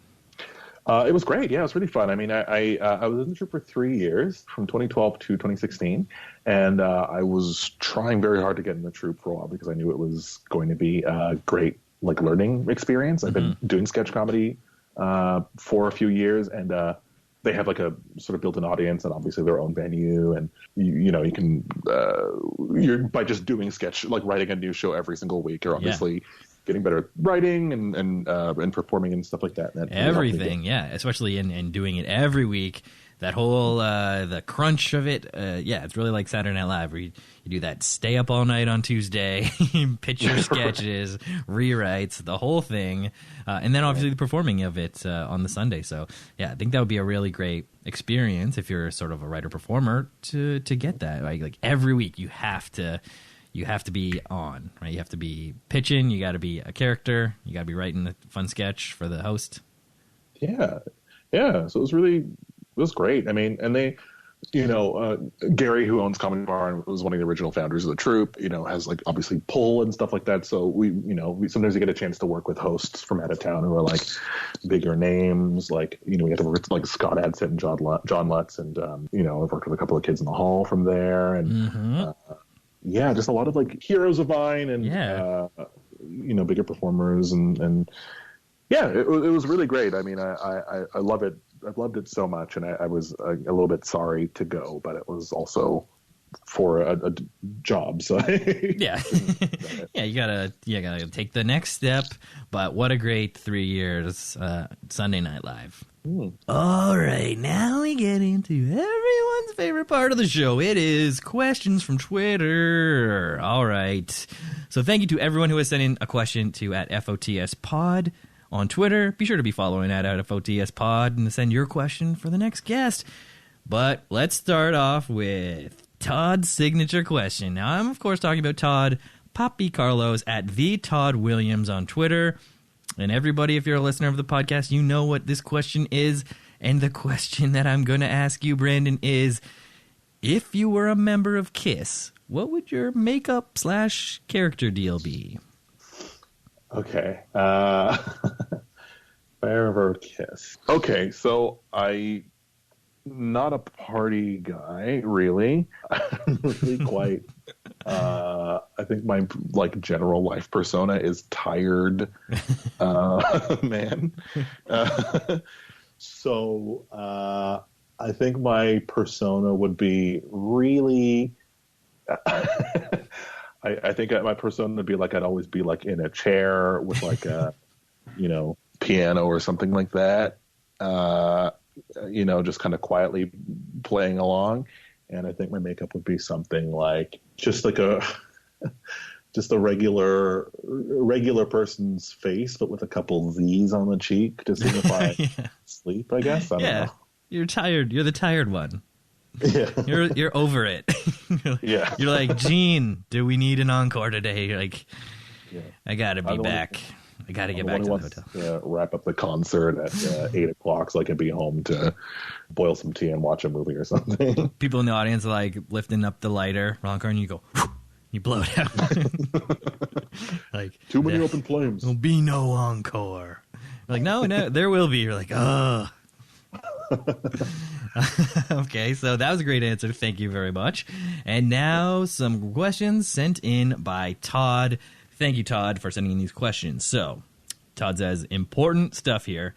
It was great. Yeah, it was really fun. I mean, I was in the troupe for 3 years, from 2012 to 2016, and I was trying very hard to get in the troupe for a while because I knew it was going to be a great learning experience. I've been doing sketch comedy for a few years, and they have like a sort of built-in audience and obviously their own venue, and you can you're by just doing sketch, like writing a new show every single week, you're obviously getting better at writing and performing and stuff like that. And everything, especially in doing it every week. That whole the crunch of it, it's really like Saturday Night Live, where you do that stay up all night on Tuesday, pitch your sketches, rewrites, the whole thing, and then obviously the performing of it on the Sunday. So I think that would be a really great experience if you're sort of a writer performer to get that. Like every week you have to be on, right? You have to be pitching, you got to be a character, you got to be writing a fun sketch for the host. Yeah. So it was great. I mean, and they, Gary, who owns Comedy Bar and was one of the original founders of the troupe, has like obviously pull and stuff like that. So we sometimes you get a chance to work with hosts from out of town who are like bigger names. Like, we had to work with like Scott Adsit and John Lutz, and I've worked with a couple of Kids in the Hall from there, and just a lot of like heroes of mine, and bigger performers, and it was really great. I mean, I love it. I've loved it so much, and I was a little bit sorry to go, but it was also for a job. So you gotta take the next step. But what a great 3 years, Sunday Night Live. All right, now we get into everyone's favorite part of the show. It is questions from Twitter. All right, so thank you to everyone who has sent in a question to @FOTS Pod. On Twitter. Be sure to be following @FOTS Pod and send your question for the next guest. But let's start off with Todd's signature question. Now, I'm, of course, talking about Todd Poppy Carlos @TheToddWilliams on Twitter. And everybody, if you're a listener of the podcast, you know what this question is. And the question that I'm going to ask you, Brandon, is, if you were a member of KISS, what would your makeup/character deal be? Okay. If I ever KISS. Okay, so I'm not a party guy, really. I'm really quite. I think my general life persona is tired man. So I think my persona would be really. I think my persona would be like, I'd always be like in a chair with like a, piano or something like that. Just kind of quietly playing along. And I think my makeup would be something like just a regular person's face, but with a couple Z's on the cheek to signify sleep, I guess. I don't know. You're tired. You're the tired one. Yeah. You're over it. You're like, Gene, do we need an encore today? You're like, I gotta be back. I gotta get back to the hotel. Wrap up the concert at 8:00 so I can be home to boil some tea and watch a movie or something. People in the audience are like lifting up the lighter, encore, and you go, you blow it out. Like, too many open flames. There'll be no encore. You're like, no, there will be. You're like, oh. Okay, so that was a great answer. Thank you very much. And now some questions sent in by Todd. Thank you, Todd, for sending in these questions. So, Todd says, important stuff here.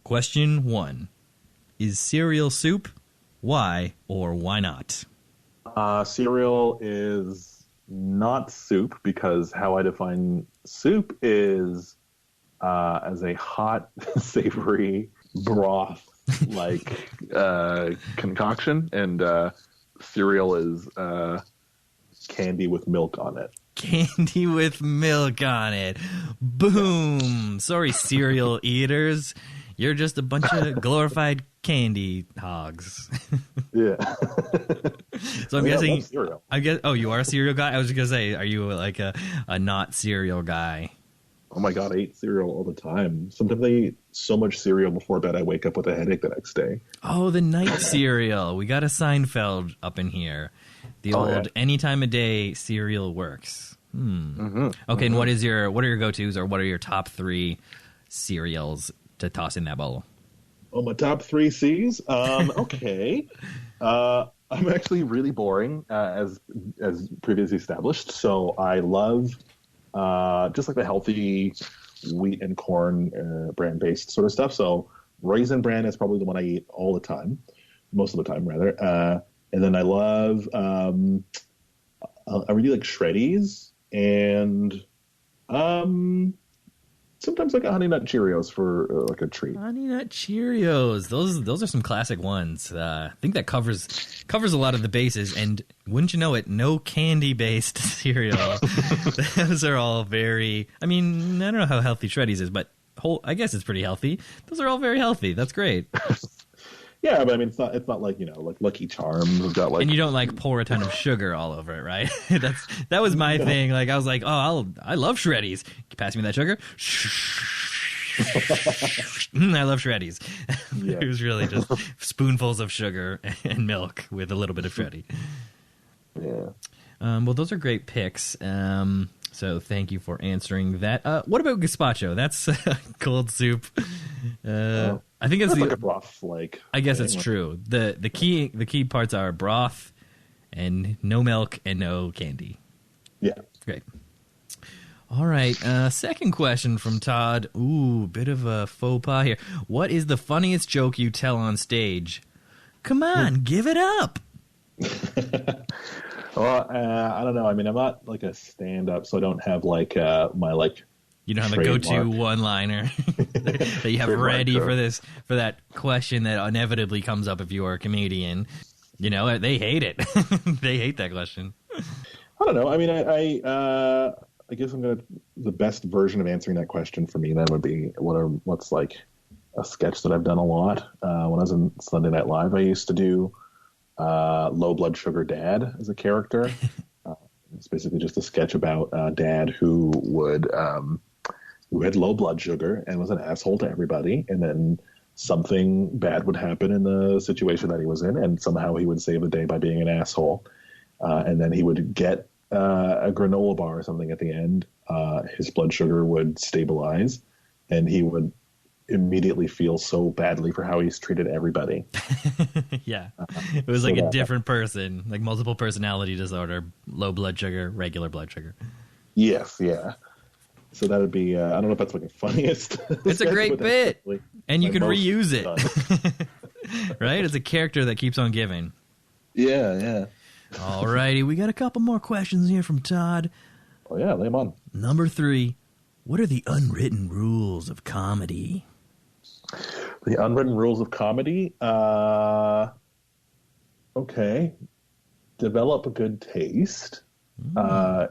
Question 1. Is cereal soup? Why or why not? Cereal is not soup, because how I define soup is as a hot, savory broth like concoction, and cereal is candy with milk on it. Candy with milk on it. Boom. Sorry, cereal eaters. You're just a bunch of glorified candy hogs. Yeah. So I'm guessing. Cereal. Oh, you are a cereal guy? I was just gonna say, are you like a not cereal guy? Oh my God, I eat cereal all the time. Sometimes I eat so much cereal before bed I wake up with a headache the next day. Oh, the night cereal. We got a Seinfeld up in here. The old any time of day cereal works. Mm-hmm. Okay, and what are your go-tos, or what are your top 3 cereals to toss in that bowl? Oh, my top 3 C's? Okay. I'm actually really boring, as previously established. So I love just like the healthy wheat and corn brand-based sort of stuff. So Raisin Bran is probably the one I eat all the time, most of the time rather. And then I love, I really like Shreddies and sometimes like a Honey Nut Cheerios for like a treat. Honey Nut Cheerios. Those are some classic ones. I think that covers a lot of the bases. And wouldn't you know it, no candy-based cereal. Those are all very... I mean, I don't know how healthy Shreddies is, but I guess it's pretty healthy. Those are all very healthy. That's great. Yeah, but I mean, it's not like, like Lucky Charms have got like... And you don't like pour a ton of sugar all over it, right? That was my thing. Like, I was like, oh, I love Shreddies. Pass me that sugar. I love Shreddies. Yeah. It was really just spoonfuls of sugar and milk with a little bit of Shreddy. Yeah. Well, those are great picks. So thank you for answering that. What about gazpacho? That's cold soup. I think it's like a broth. I guess it's true. The key parts are broth and no milk and no candy. Yeah. Great. All right. Second question from Todd. Ooh, bit of a faux pas here. What is the funniest joke you tell on stage? Come on, give it up. Well, I don't know. I mean, I'm not like a stand-up, so I don't have like my like. You don't have a go-to one-liner that you have ready for that question that inevitably comes up if you are a comedian. You know, they hate it. They hate that question. I don't know. I mean, I guess the best version of answering that question for me then would be what's like a sketch that I've done a lot. When I was in Sunday Night Live, I used to do Low Blood Sugar Dad as a character. It's basically just a sketch about Dad who had low blood sugar and was an asshole to everybody, and then something bad would happen in the situation that he was in, and somehow he would save the day by being an asshole. And then he would get a granola bar or something at the end. His blood sugar would stabilize, and he would immediately feel so badly for how he's treated everybody. Yeah. It was like a different person, like multiple personality disorder, low blood sugar, regular blood sugar. Yes, yeah. So that would be, I don't know if that's like the funniest. It's a great bit. And you can reuse it. Right? It's a character that keeps on giving. Yeah, yeah. All righty. We got a couple more questions here from Todd. Oh, yeah. Lay them on. Number 3. What are the unwritten rules of comedy? The unwritten rules of comedy? Okay. Develop a good taste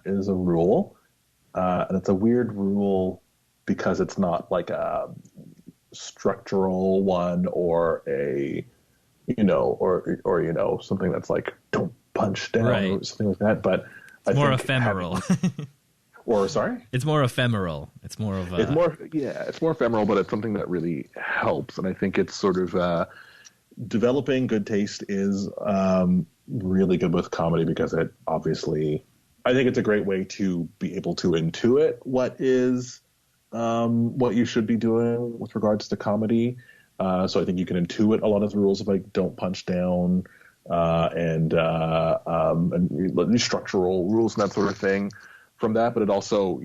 is a rule. And it's a weird rule because it's not like a structural one or or something that's like don't punch down or something like that. But it's more ephemeral. Sorry? It's more ephemeral. It's more of it's more ephemeral, but it's something that really helps. And I think it's sort of developing good taste is really good with comedy because it obviously. I think it's a great way to be able to intuit what is what you should be doing with regards to comedy. So I think you can intuit a lot of the rules of like don't punch down and structural rules and that sort of thing from that. But it also,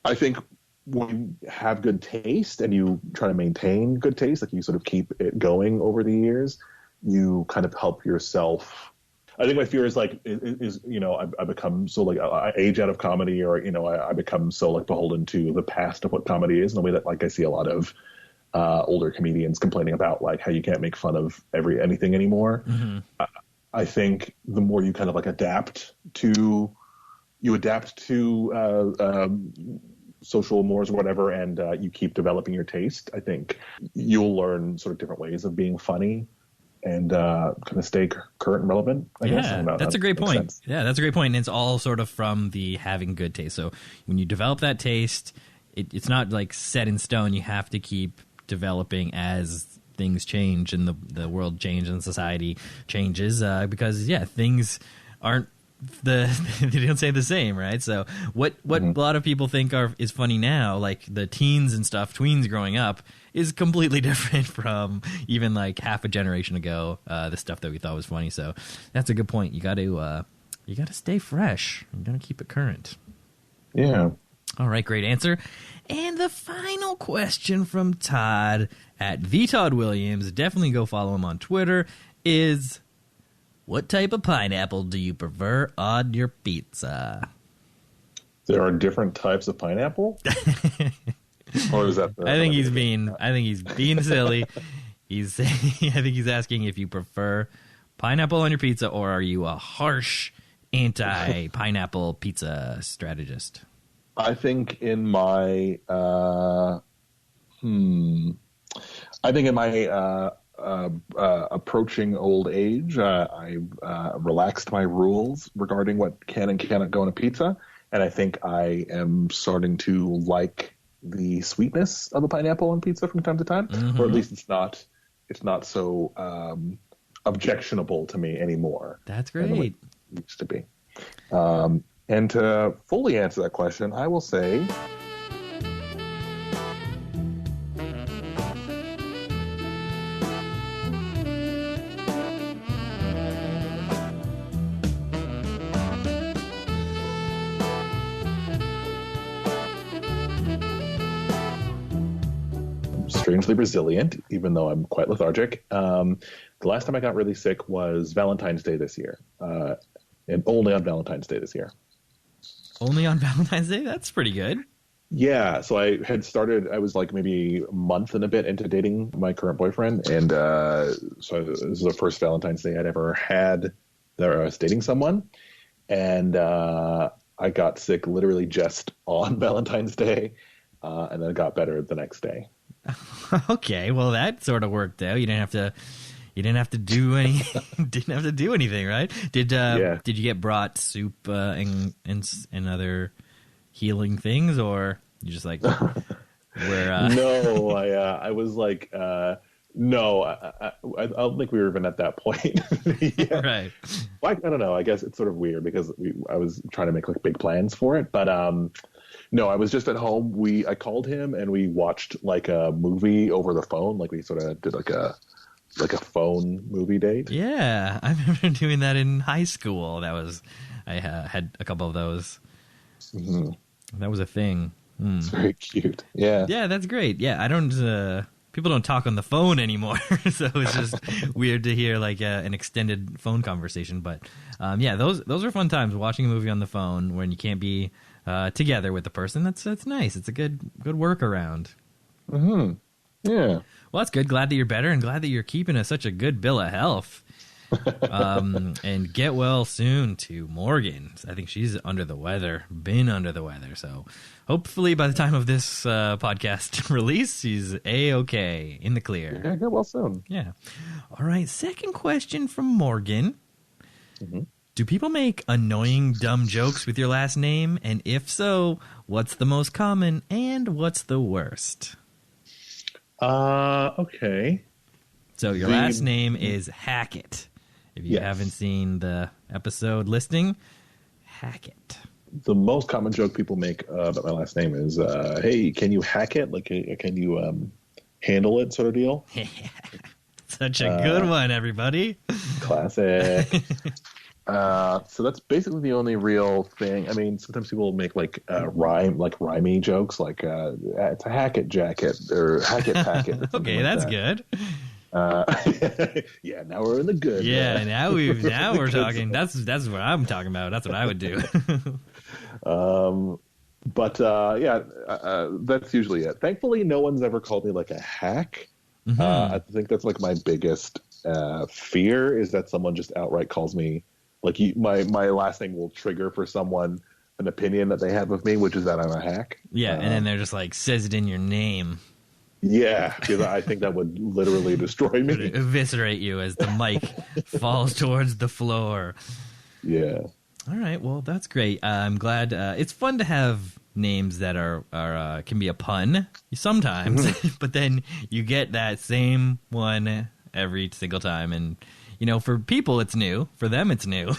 I think when you have good taste and you try to maintain good taste, like you sort of keep it going over the years, you kind of help yourself. I think my fear is I become so like I age out of comedy, or I become so like beholden to the past of what comedy is in a way that like I see a lot of older comedians complaining about like how you can't make fun of anything anymore. Mm-hmm. I think the more you kind of like adapt to social mores or whatever, and you keep developing your taste, I think you'll learn sort of different ways of being funny. And kind of stay current and relevant, I guess. That's a great point. Sense. Yeah, that's a great point. And it's all sort of from the having good taste. So when you develop that taste, it's not like set in stone. You have to keep developing as things change and the world changes and society changes because, things aren't they don't say the same, right? So what a lot of people think is funny now, like the teens and stuff, tweens growing up, is completely different from even like half a generation ago. The stuff that we thought was funny. So that's a good point. You got to stay fresh. You got to keep it current. Yeah. All right, great answer. And the final question from Todd at @ThoddWilliams, definitely go follow him on Twitter, is what type of pineapple do you prefer on your pizza? There are different types of pineapple? Or is that I think he's being silly. I think he's asking if you prefer pineapple on your pizza, or are you a harsh anti-pineapple pizza strategist? I think in my approaching old age, I relaxed my rules regarding what can and cannot go on a pizza, and I think I am starting to like the sweetness of a pineapple on pizza from time to time, or at least it's not so objectionable to me anymore. That's great. Than it used to be. And to fully answer that question, I will say strangely resilient, even though I'm quite lethargic. The last time I got really sick was Valentine's Day this year, and only on Valentine's Day this year. Only on Valentine's Day? That's pretty good. Yeah, so I was like maybe a month and a bit into dating my current boyfriend, and so this is the first Valentine's Day I'd ever had that I was dating someone, and I got sick literally just on Valentine's Day, and then got better the next day. Okay, well that sort of worked out. You didn't have to do anything, right? Did you get brought soup and other healing things, or you just like where? No, I was like no, I don't think we were even at that point. Yeah. Right. Well, I don't know. I guess it's sort of weird because I was trying to make like big plans for it, but no, I was just at home. I called him and we watched like a movie over the phone. Like we sort of did like a phone movie date. Yeah, I remember doing that in high school. I had a couple of those. Mm-hmm. That was a thing. It's very cute. Yeah. Yeah, that's great. Yeah, I don't. People don't talk on the phone anymore, so it's just weird to hear like an extended phone conversation. But yeah, those are fun times. Watching a movie on the phone when you can't be together with the person. That's nice. It's a good workaround. Mm-hmm. Yeah. Well, that's good. Glad that you're better, and glad that you're keeping such a good bill of health. And get well soon to Morgan. I think she's under the weather, been under the weather. So hopefully by the time of this podcast release, she's A-okay, in the clear. Yeah, get well soon. Yeah. All right. Second question from Morgan. Mm-hmm. Do people make annoying, dumb jokes with your last name? And if so, what's the most common and what's the worst? Okay. So your last name is Hackett. If you haven't seen the episode listing, Hackett. The most common joke people make about my last name is, hey, can you hack it? Like, can you handle it sort of deal? Such a good one, everybody. Classic. So that's basically the only real thing. I mean, sometimes people make like rhymey jokes, like it's a Hackett jacket or Hackett packet. Okay, that's good. Yeah, now we're in the good. Yeah, now we're talking. That's what I'm talking about. That's what I would do. That's usually it. Thankfully, no one's ever called me like a hack. Mm-hmm. I think that's like my biggest fear is that someone just outright calls me like my last name will trigger for someone an opinion that they have of me, which is that I'm a hack. Yeah, and then they're just like, says it in your name. Yeah, because I think that would literally destroy me. Eviscerate you as the mic falls towards the floor. Yeah. All right, well, that's great. I'm glad. It's fun to have names that are can be a pun sometimes, but then you get that same one every single time. And, you know, for people, it's new. For them, it's new.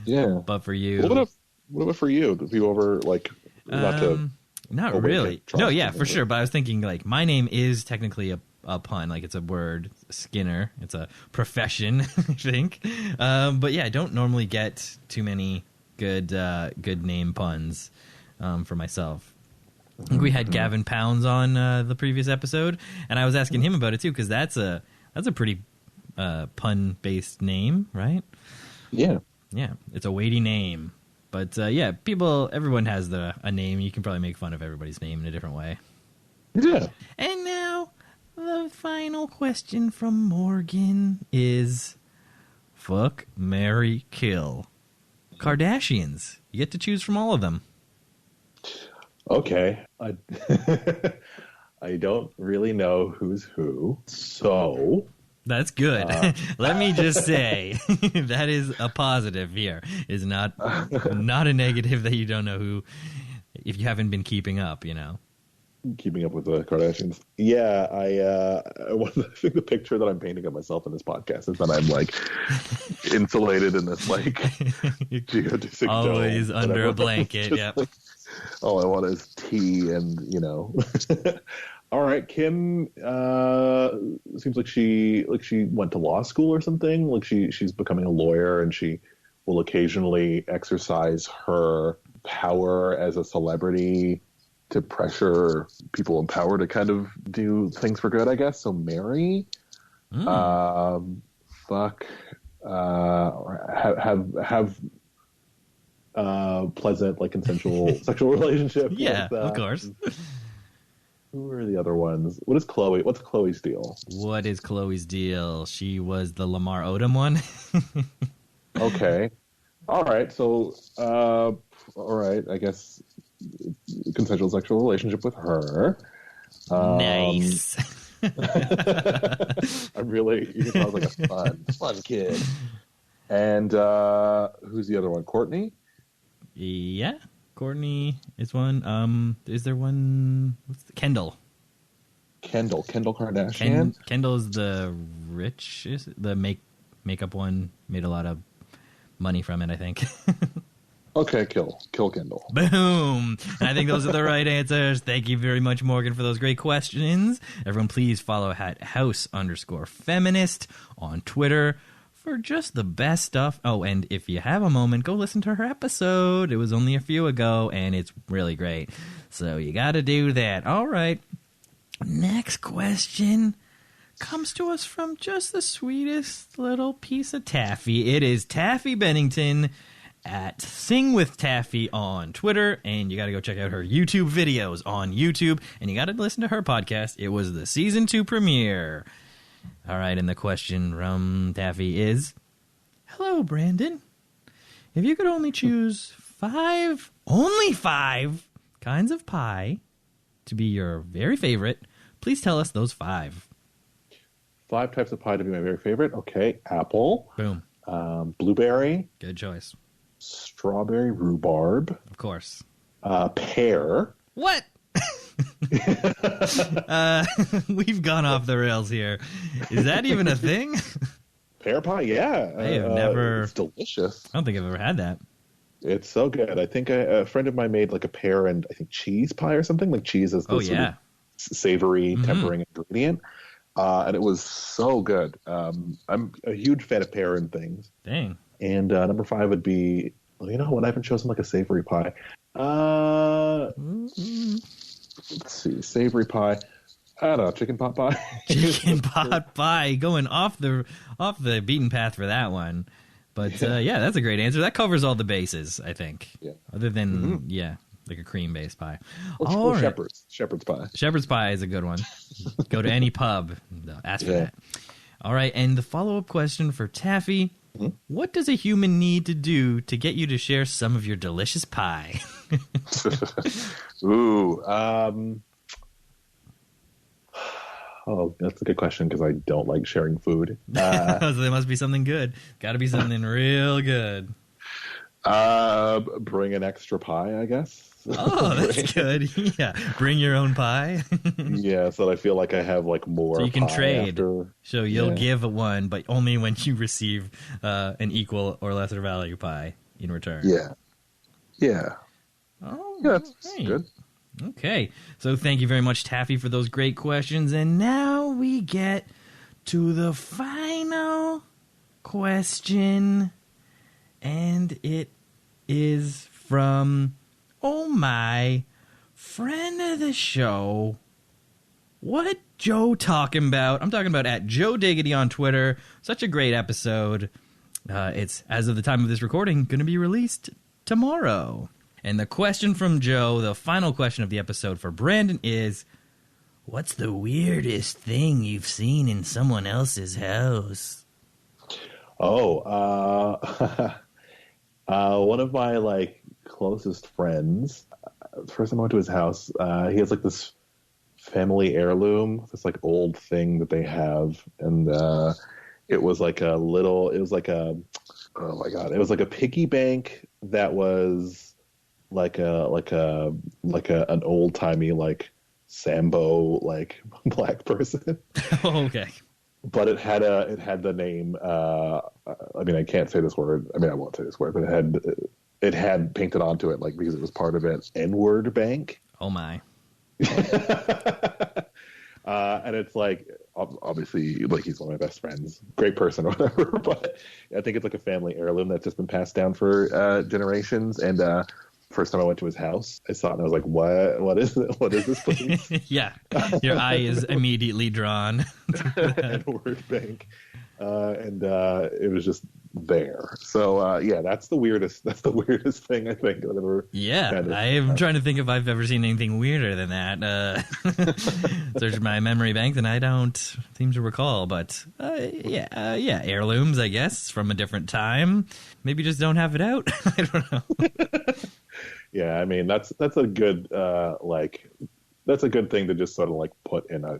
Yeah. But for you... What about for you? Do you ever, like, Not really. No, yeah, for sure. But I was thinking, like, my name is technically a pun. Like, it's a word, Skinner. It's a profession, I think. But yeah, I don't normally get too many good name puns. for myself. I think we had Gavin Pounds on the previous episode, and I was asking him about it too, because that's a pretty pun-based name, right? Yeah. Yeah, it's a weighty name. But yeah, everyone has a name. You can probably make fun of everybody's name in a different way. Yeah. And now, the final question from Morgan is fuck, marry, kill. Kardashians. You get to choose from all of them. Okay. I don't really know who's who, so... That's good. Let me just say that is a positive here. Is not a negative that you don't know who, if you haven't been keeping up, Keeping up with the Kardashians. Yeah, I think the picture that I'm painting of myself in this podcast is that I'm like insulated in this like geodesic always dome, under a blanket. Yeah. Like, all I want is tea and All right, Kim seems like she went to law school or something. Like she's becoming a lawyer, and she will occasionally exercise her power as a celebrity to pressure people in power to kind of do things for good, I guess. So Mary, have pleasant, like consensual sexual relationship. Yeah, of course. Who are the other ones? What's Chloe's deal? What is Chloe's deal? She was the Lamar Odom one. Okay. All right. So, all right. I guess consensual sexual relationship with her. Nice. I'm really, you can sound like a fun kid. And who's the other one? Courtney? Yeah. Courtney is one. Is there one? Kendall Kardashian. Kendall's the rich, the makeup one. Made a lot of money from it, I think. Okay, kill Kendall. Boom! And I think those are the right answers. Thank you very much, Morgan, for those great questions. Everyone, please follow @house_feminist on Twitter for just the best stuff. Oh, and if you have a moment, go listen to her episode. It was only a few ago, and it's really great. So you got to do that. All right. Next question comes to us from just the sweetest little piece of taffy. It is Taffy Bennington at Sing with Taffy on Twitter, and you got to go check out her YouTube videos on YouTube, and you got to listen to her podcast. It was the season 2 premiere. All right, and the question from Taffy is, hello, Brandon. If you could only choose only five kinds of pie to be your very favorite, please tell us those 5. 5 types of pie to be my very favorite. Okay, apple. Boom. Blueberry. Good choice. Strawberry rhubarb. Of course. Pear. What? We've gone off the rails here. Is that even a thing? Pear pie, yeah. I have never. It's delicious. I don't think I've ever had that. It's so good. I think a friend of mine made like a pear and I think cheese pie or something. Like cheese is the sort of savory tempering ingredient. And it was so good. I'm a huge fan of pear and things. Dang. And number 5 would be, well, you know what? I haven't chosen like a savory pie. Let's see, savory pie. I don't know, chicken pot pie. Chicken pot pie, going off the beaten path for that one. But yeah, that's a great answer. That covers all the bases, I think. Yeah. Other than like a cream-based pie. Or shepherd's pie. Shepherd's pie is a good one. Go to any pub, ask for that. All right, and the follow-up question for Taffy. What does a human need to do to get you to share some of your delicious pie? Ooh. Oh, that's a good question because I don't like sharing food. So there must be something good. Got to be something real good. Bring an extra pie, I guess. Oh, that's good. Yeah, bring your own pie. Yeah, so that I feel like I have like more. So you can trade. After. So you'll give one, but only when you receive an equal or lesser value pie in return. Yeah. Oh, yeah, that's good. Okay, so thank you very much, Taffy, for those great questions. And now we get to the final question, and it is from Oh my, friend of the show. What Joe talking about? I'm talking about at Joe Diggity on Twitter. Such a great episode. It's, as of the time of this recording, going to be released tomorrow. And the question from Joe, the final question of the episode for Brandon is, what's the weirdest thing you've seen in someone else's house? Oh, one of my closest friends. The first time I went to his house, he has this family heirloom, this old thing that they have, and it was a piggy bank that was an old timey Sambo black person. Oh, okay. But it had the name. I can't say this word. I won't say this word. But it had painted onto it because it was part of it. N-word bank. Oh my. And it's obviously he's one of my best friends, great person or whatever. But I think it's a family heirloom that's just been passed down for generations. And first time I went to his house, I saw it and I was like, what is it? What is this place? Yeah. Your eye is immediately drawn. N-word bank. And it was just there. So that's the weirdest thing I think I've ever. Yeah, I'm trying to think if I've ever seen anything weirder than that. Search my memory bank, and I don't seem to recall. But heirlooms, I guess, from a different time. Maybe just don't have it out. I don't know. Yeah, that's a good that's a good thing to just sort of put in a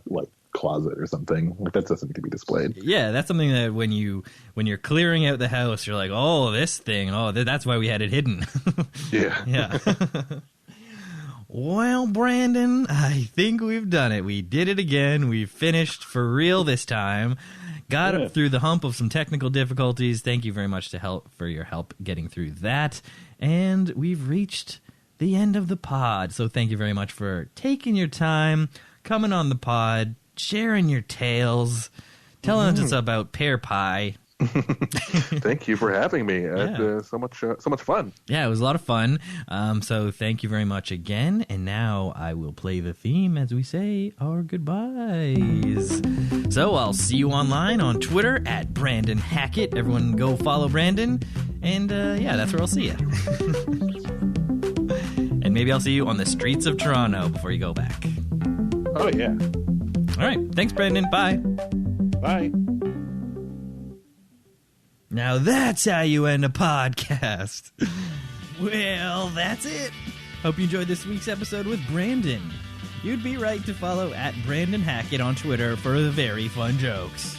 closet or something. That doesn't need to be displayed. Yeah, that's something that when you're clearing out the house, you're like, oh, this thing, that's why we had it hidden. Yeah. Yeah. Well, Brandon, I think we've done it. We did it again. We finished for real this time. Got up through the hump of some technical difficulties. Thank you very much for your help getting through that. And we've reached the end of the pod. So thank you very much for taking your time, coming on the pod, sharing your tales, telling us about pear pie. Thank you for having me. So much fun. Yeah, it was a lot of fun. So thank you very much again. And now I will play the theme as we say our goodbyes. So I'll see you online on Twitter at Brandon Hackett. Everyone go follow Brandon. And that's where I'll see you. And maybe I'll see you on the streets of Toronto before you go back. Oh, yeah. All right. Thanks, Brandon. Bye. Bye. Now that's how you end a podcast. Well, that's it. Hope you enjoyed this week's episode with Brandon. You'd be right to follow at Brandon Hackett on Twitter for the very fun jokes.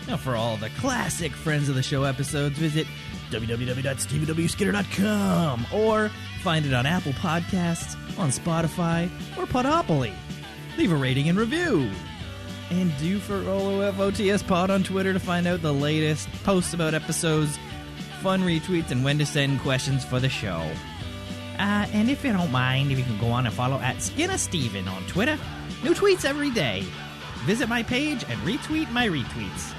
Now, for all the classic Friends of the Show episodes, visit www.stevenskinner.com or find it on Apple Podcasts, on Spotify, or Podopoly. Leave a rating and review. And do follow FOTS Pod on Twitter to find out the latest posts about episodes, fun retweets, and when to send questions for the show. And if you don't mind, if you can go on and follow at SkinnerSteven on Twitter. New tweets every day. Visit my page and retweet my retweets.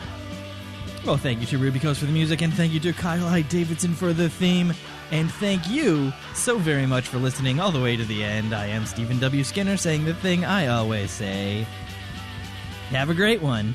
Well, thank you to Ruby Coast for the music, and thank you to Kyle I. Davidson for the theme. And thank you so very much for listening all the way to the end. I am Stephen W. Skinner saying the thing I always say. Have a great one.